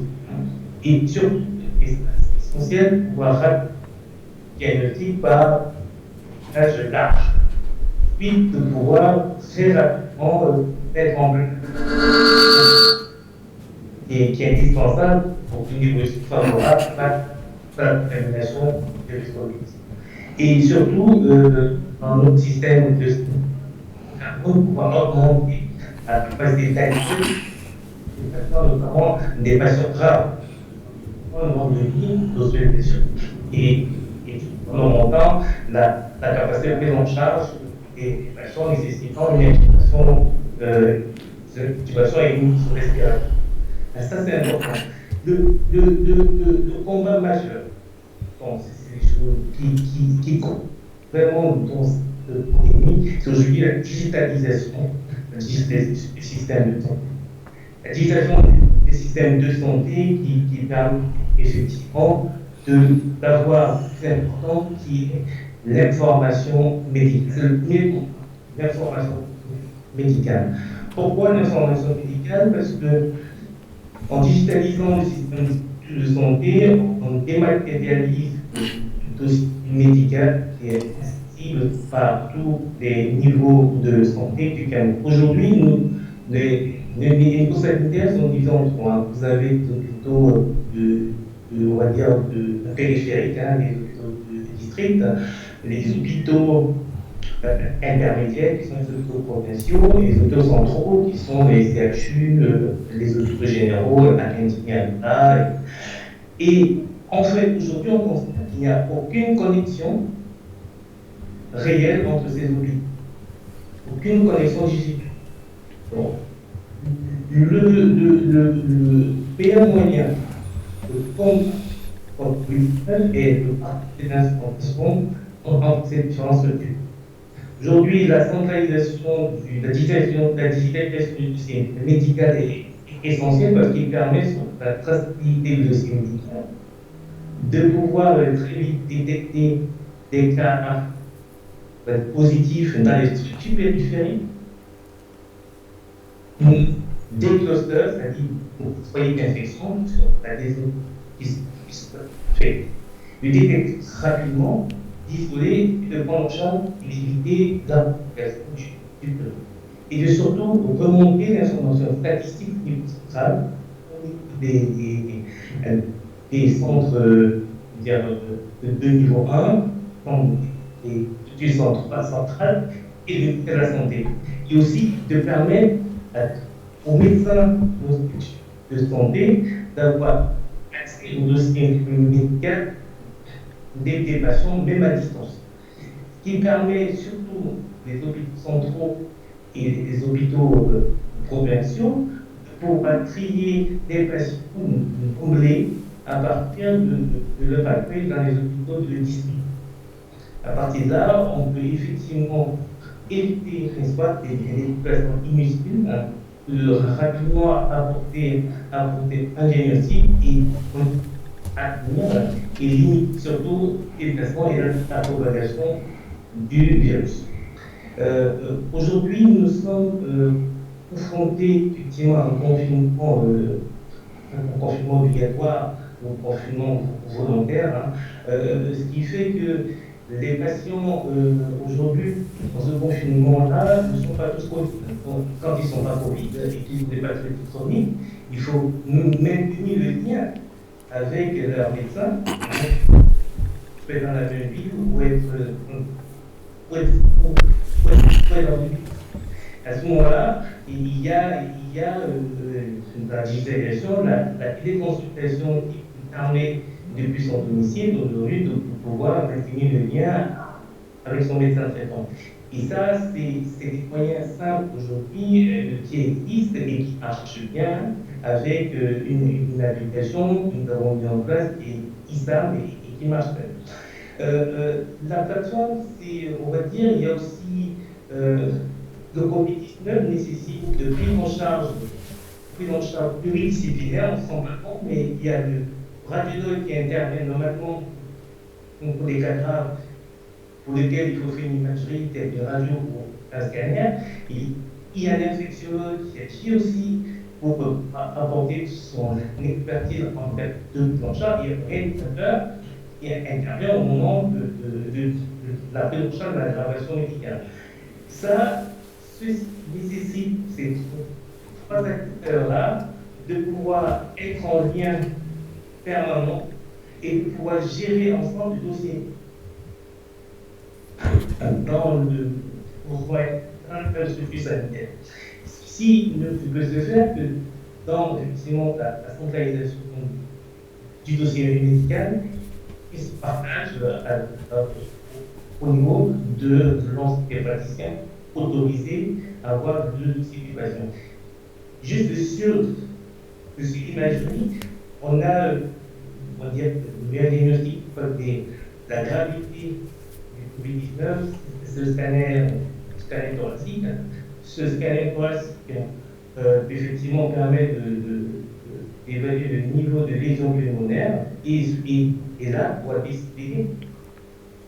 Et surtout, c'est essentiel pour pouvoir faire diagnostic par âge large. Puis de pouvoir très rapidement mettre en place qui est indispensable pour une évolution favorable à la prévention des risques. Et surtout, dans notre système de carbone, pouvoir augmenter la capacité d'accueil des patients, notamment des patients graves, un nombre de vie d'hospitalisation. Et en augmentant la capacité de prise en charge des patients nécessitant une intubation et une mise sous respirateur. Ça, c'est important. Le combat majeur, c'est des choses qui comptent vraiment dans cette pandémie, c'est aujourd'hui la digitalisation des systèmes de santé. La digitalisation des systèmes de santé qui permet effectivement d'avoir plus important qui est l'information médicale. C'est le premier point, l'information médicale. Pourquoi l'information médicale? Parce que en digitalisant le système de santé, on dématérialise le dossier médical qui est accessible par tous les niveaux de santé du Cameroun. Aujourd'hui, les niveaux sanitaires sont divisés en trois. Vous avez des hôpitaux on va dire, de périphérique, les hôpitaux de district, les hôpitaux intermédiaires qui sont les hôpitaux provinciaux, les hôpitaux centraux qui sont les CHU, les hôpitaux généraux, la Candidiana. Et en fait, aujourd'hui, on constate qu'il n'y a aucune connexion réelle entre ces hôpitaux. Aucune connexion digitale. Donc, le meilleur moyen de contre l'humain et de partir d'information entre ces différentes structures. Aujourd'hui, la centralisation, la digitalisation du dossier médical est essentielle parce qu'il permet sur la traçabilité du dossier médical de pouvoir très vite détecter des cas positifs dans les structures périphériques, des clusters, c'est-à-dire foyer d'infection, la adhésion qui se fait, de détecter rapidement, d'isoler et de prendre en charge et d'éviter la propagation du virus. Et de surtout remonter l'information statistique centrale des centres de niveau 1, comme des structures centrales et de la santé. Et aussi de permettre aux médecins de santé d'avoir accès au dossier médical des patients, même à distance. Ce qui permet surtout les hôpitaux centraux et les hôpitaux provinciaux de pouvoir trier des patients comblés à partir de leur accueil dans les hôpitaux de district. À partir de là, on peut effectivement éviter, n'est-ce pas, des déplacements inutiles, rapidement apporter un diagnostic et limiter surtout les déplacements et la propagation du virus. Aujourd'hui, nous sommes confrontés effectivement à un confinement obligatoire ou un confinement volontaire, ce qui fait que les patients aujourd'hui, dans ce confinement-là, ne sont pas tous Covid. Donc, quand ils ne sont pas Covid et qu'ils ont des pathologies chroniques, il faut maintenir le lien avec leur médecin, soit dans la même ville ou être dans une ville. À ce moment-là, il y a la digitalisation, la téléconsultation qui permet depuis son domicile aujourd'hui de pouvoir maintenir le lien avec son médecin traitant. Et ça, c'est des moyens simples aujourd'hui qui existent et qui marchent bien avec une application que nous avons mis en place qui est ISAM et qui marche bien. La plateforme, on va dire, il y a aussi le Covid-19 nécessite de prise en charge pluridisciplinaire, on s'en rend compte, mais il y a le radiologue qui intervient normalement pour les cas graves pour lesquels il faut faire une imagerie telle que radio ou un scanner. Il y a l'infectiologue qui agit aussi pour apporter son expertise en fait de prise en charge. Il y a un réalisateur qui intervient au moment de la prise en charge de l'aggravation médicale. Ça nécessite ces trois acteurs-là de pouvoir être en lien permanent et de pouvoir gérer ensemble le dossier. Pour être un structure sanitaire. Si ne peut se faire que dans effectivement la centralisation du dossier médical, qui se partage au niveau de l'ensemble des praticiens autorisés à avoir le dossier du patient. Juste sur ce imagerie, on a, on va dire, le diagnostic de la gravité du Covid-19, c'est le scanner thoracique. Ce scanner thoracique, effectivement, permet d'évaluer le niveau de lésion pulmonaire et là, on va décider,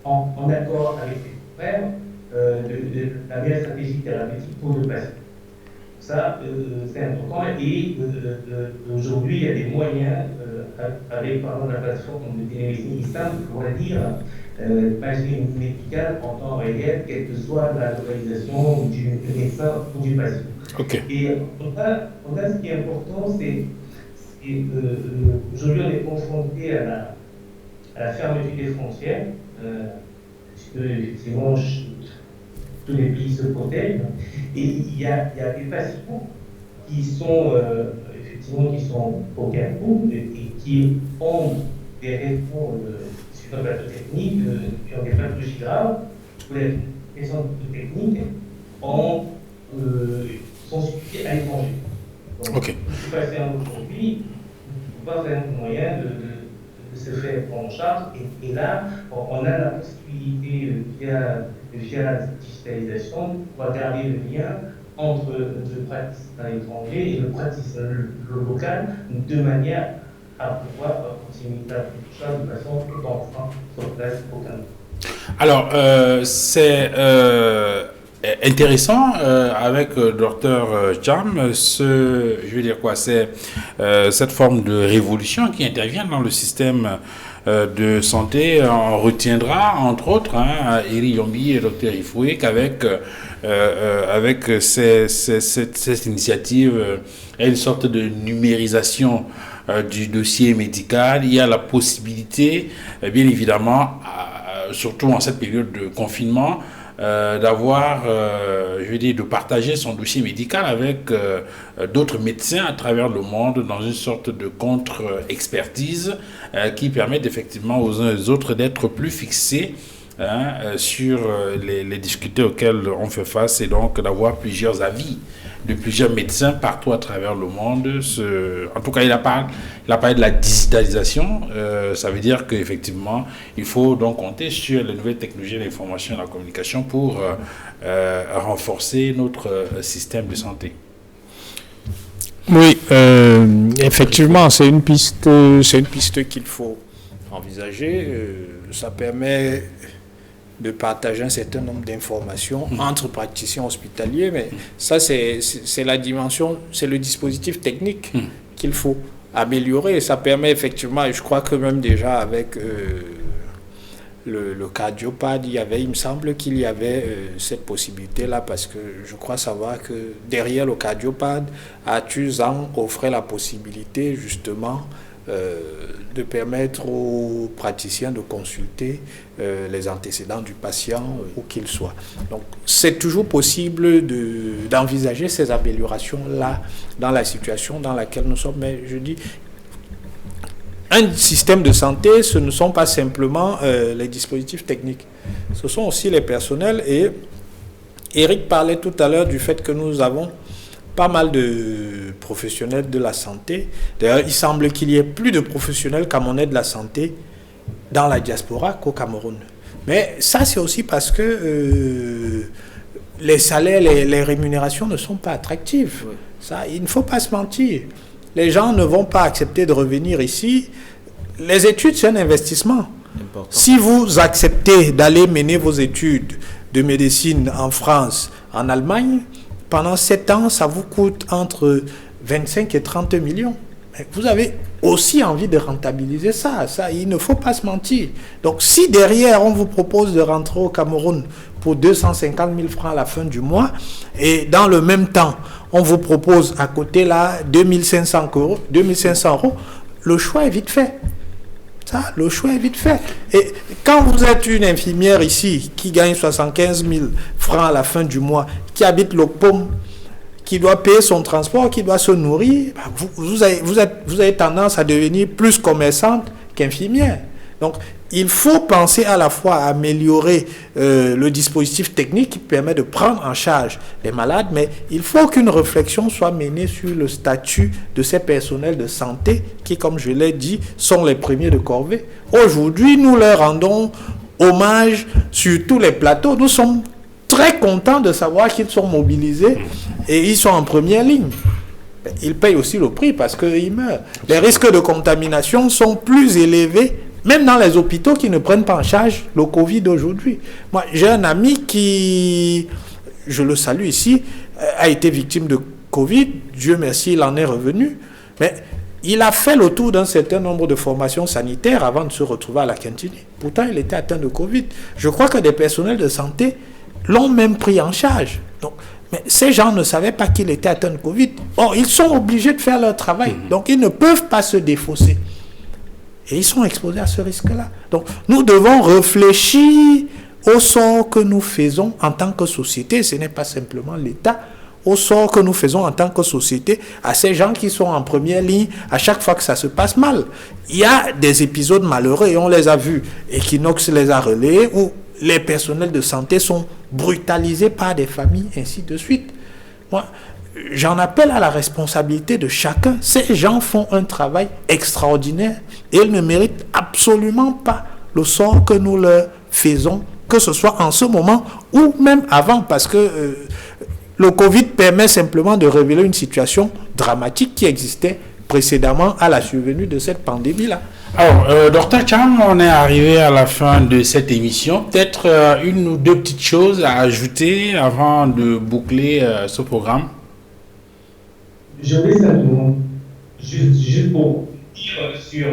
en accord avec les frères, de la meilleure stratégie thérapeutique pour le patient. Ça, c'est important. Et aujourd'hui, il y a des moyens, avec par exemple la plateforme de télémédecine ISAM, de pouvoir dire l'imagerie médicale en temps réel, quelle que soit la localisation du médecin ou du patient. Okay. Et on a ce qui est important, c'est aujourd'hui on est confronté à la fermeture des frontières, puisque effectivement tous les pays se protègent, et il y a des patients qui sont effectivement qui sont au Cameroun et qui ont des raisons sur le plateau technique, qui ont des pathologies graves, ou les raisons techniques sont suivis à l'étranger. Donc, okay. Si le patient aujourd'hui, il ne faut pas faire un moyen de se faire prendre en charge, et là, on a la possibilité, via la digitalisation, de pouvoir garder le lien entre le praticien à l'étranger et le praticien local, de manière à pouvoir continuer à faire tout ça de façon tout en France sur place au Canada. Alors, c'est intéressant avec Dr Jam, je veux dire quoi, c'est cette forme de révolution qui intervient dans le système de santé. On retiendra entre autres Eri Yombi et Dr Ifoué qu'avec cette initiative et une sorte de numérisation du dossier médical, il y a la possibilité, bien évidemment, surtout en cette période de confinement, d'avoir, je veux dire, de partager son dossier médical avec d'autres médecins à travers le monde dans une sorte de contre-expertise qui permet effectivement aux uns et aux autres d'être plus fixés sur les difficultés auxquelles on fait face, et donc d'avoir plusieurs avis de plusieurs médecins partout à travers le monde. En tout cas, il a parlé de la digitalisation. Ça veut dire qu'effectivement, il faut donc compter sur les nouvelles technologies de l'information et de la communication pour renforcer notre système de santé. Oui, effectivement, c'est une piste qu'il faut envisager. Ça permet de partager un certain nombre d'informations entre praticiens hospitaliers, mais ça, c'est la dimension, c'est le dispositif technique qu'il faut améliorer. Et ça permet effectivement, et je crois que même déjà avec le cardiopad, il me semble qu'il y avait cette possibilité-là, parce que je crois savoir que derrière le cardiopad, Atuzan offrait la possibilité justement de permettre aux praticiens de consulter les antécédents du patient, où qu'il soit. Donc, c'est toujours possible d'envisager ces améliorations-là dans la situation dans laquelle nous sommes. Mais je dis, un système de santé, ce ne sont pas simplement les dispositifs techniques. Ce sont aussi les personnels. Et Eric parlait tout à l'heure du fait que nous avons pas mal de professionnels de la santé. D'ailleurs, il semble qu'il y ait plus de professionnels camerounais de la santé dans la diaspora qu'au Cameroun. Mais ça, c'est aussi parce que les salaires, les rémunérations ne sont pas attractives. Oui. Ça, il ne faut pas se mentir. Les gens ne vont pas accepter de revenir ici. Les études, c'est un investissement. Important. Si vous acceptez d'aller mener vos études de médecine en France, en Allemagne, pendant 7 ans, ça vous coûte entre 25 et 30 millions. Mais vous avez aussi envie de rentabiliser ça. Il ne faut pas se mentir. Donc, si derrière, on vous propose de rentrer au Cameroun pour 250 000 francs à la fin du mois. Et dans le même temps, on vous propose à côté là 2500 euros. Le choix est vite fait. Ça, le choix est vite fait. Et quand vous êtes une infirmière ici qui gagne 75 000 francs à la fin du mois, qui habite l'Okpom, qui doit payer son transport, qui doit se nourrir, vous avez tendance à devenir plus commerçante qu'infirmière. Donc, il faut penser à la fois à améliorer le dispositif technique qui permet de prendre en charge les malades, mais il faut qu'une réflexion soit menée sur le statut de ces personnels de santé qui, comme je l'ai dit, sont les premiers de corvée. Aujourd'hui, nous leur rendons hommage sur tous les plateaux. Nous sommes très contents de savoir qu'ils sont mobilisés et ils sont en première ligne. Ils payent aussi le prix parce qu'ils meurent. Les risques de contamination sont plus élevés même dans les hôpitaux qui ne prennent pas en charge le Covid aujourd'hui. Moi, j'ai un ami qui, je le salue ici, a été victime de Covid. Dieu merci, il en est revenu. Mais il a fait le tour d'un certain nombre de formations sanitaires avant de se retrouver à la cantine. Pourtant, il était atteint de Covid. Je crois que des personnels de santé l'ont même pris en charge. Donc, mais ces gens ne savaient pas qu'il était atteint de Covid. Or, ils sont obligés de faire leur travail. Donc, ils ne peuvent pas se défausser. Et ils sont exposés à ce risque-là. Donc, nous devons réfléchir au sort que nous faisons en tant que société. Ce n'est pas simplement l'État. Au sort que nous faisons en tant que société à ces gens qui sont en première ligne à chaque fois que ça se passe mal. Il y a des épisodes malheureux et on les a vus. Equinox les a relayés où les personnels de santé sont brutalisés par des familles, ainsi de suite. Moi, j'en appelle à la responsabilité de chacun. Ces gens font un travail extraordinaire et ils ne méritent absolument pas le sort que nous leur faisons, que ce soit en ce moment ou même avant, parce que le Covid permet simplement de révéler une situation dramatique qui existait précédemment à la survenue de cette pandémie-là. Alors, Dr Cham, on est arrivé à la fin de cette émission. Peut-être une ou deux petites choses à ajouter avant de boucler ce programme. Je vais simplement, juste pour dire sur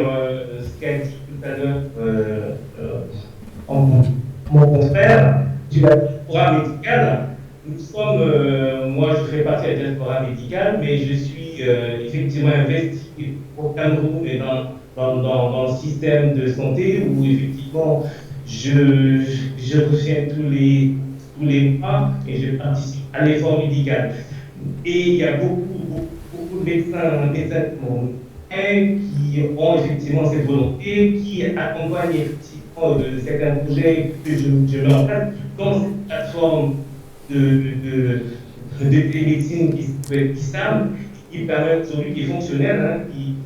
ce qu'a dit tout à l'heure mon confrère du diaspora médical. Nous sommes, moi je fais partie de la diaspora médicale, mais je suis effectivement investi au Cameroun et dans le système de santé où effectivement je retiens tous les pas et je participe à l'effort médical. Et il y a beaucoup de médecins qui ont effectivement cette volonté, qui accompagnent effectivement certains projets que je mets en place dans cette plateforme de télémédecine qui SAM, qui permet aujourd'hui, qui est fonctionnelle,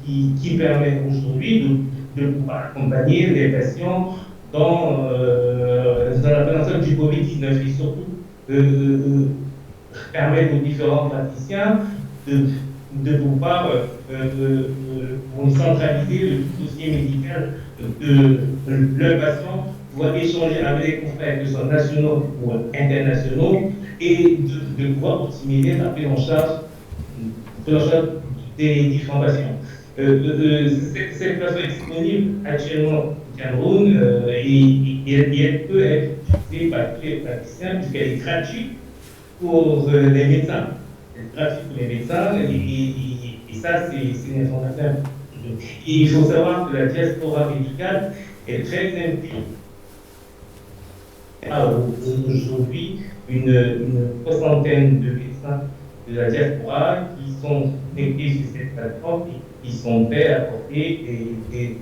qui permet aujourd'hui de pouvoir accompagner les patients dans la prévention du Covid-19 et surtout permettre aux différents praticiens de pouvoir centraliser le dossier médical de leur patient, pouvoir échanger avec les confrères que ce soit nationaux ou internationaux et de pouvoir optimiser la prise en charge des différents patients. Cette plateforme est disponible actuellement au Cameroun et elle peut être utilisée par tous les praticiens puisqu'elle est gratuite pour les médecins. Elle est gratuite pour les médecins et ça, c'est une information. Et il faut savoir que la diaspora médicale est très impliquée. Aujourd'hui, une soixantaine de médecins de la diaspora qui sont connectés sur cette plateforme et qui sont prêts à apporter des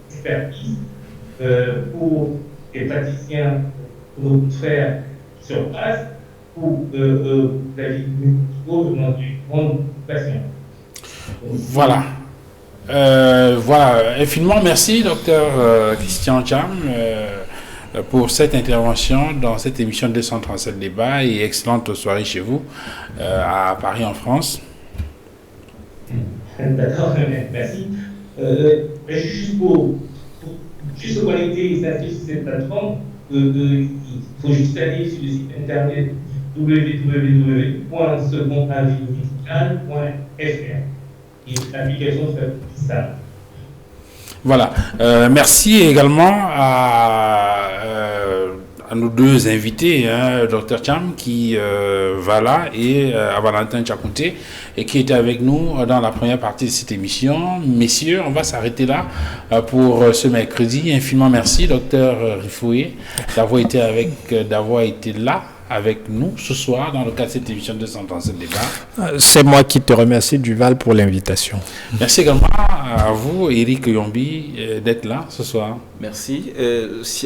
expertises pour les praticiens, pour nos frères sur place, pour la vie du monde patient. Voilà. Voilà. Infiniment merci, docteur Christian Cham, pour cette intervention dans cette émission 237 débats et excellente soirée chez vous à Paris en France. D'accord, merci. Juste pour se connecter et s'inscrire sur cette plateforme, il faut juste aller sur le site internet www.secondavimédical.fr et l'application fait ça. Voilà. Merci également à à nos deux invités, Dr Cham qui va là et à Valentin Tchakounté et qui était avec nous dans la première partie de cette émission. Messieurs, on va s'arrêter là pour ce mercredi. Infiniment merci, Dr Rifoué, d'avoir été là avec nous ce soir dans le cadre de cette émission de 237 débats. C'est moi qui te remercie, Duval, pour l'invitation. Merci également à vous, Eric Yombi, d'être là ce soir. Merci.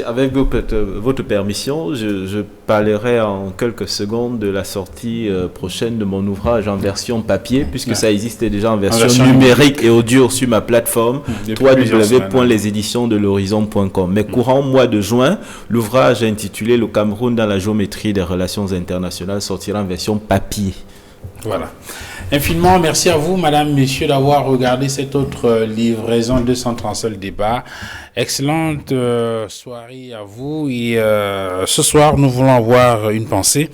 Avec votre permission, je parlerai en quelques secondes de la sortie prochaine de mon ouvrage en version papier, puisque ça existait déjà en version numérique et audio sur ma plateforme www.leséditionsdelhorizon.com. Mais courant mois de juin, l'ouvrage intitulé Le Cameroun dans la géométrie des relations internationales sortira en version papier. Voilà. Infiniment merci à vous, madame, messieurs, d'avoir regardé cette autre livraison 237 débat. Excellente soirée à vous. Et ce soir, nous voulons avoir une pensée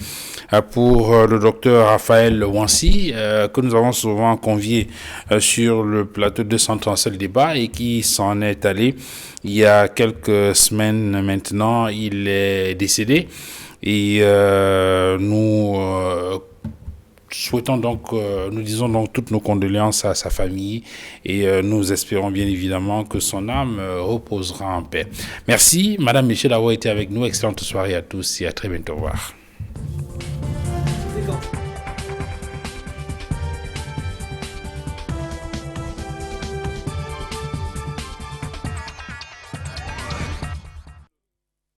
pour le docteur Raphaël Wansi, que nous avons souvent convié sur le plateau 237 débat et qui s'en est allé il y a quelques semaines maintenant. Il est décédé et nous nous disons donc toutes nos condoléances à sa famille et nous espérons bien évidemment que son âme reposera en paix. Merci, madame, messieurs, d'avoir été avec nous. Excellente soirée à tous et à très bientôt. Au revoir.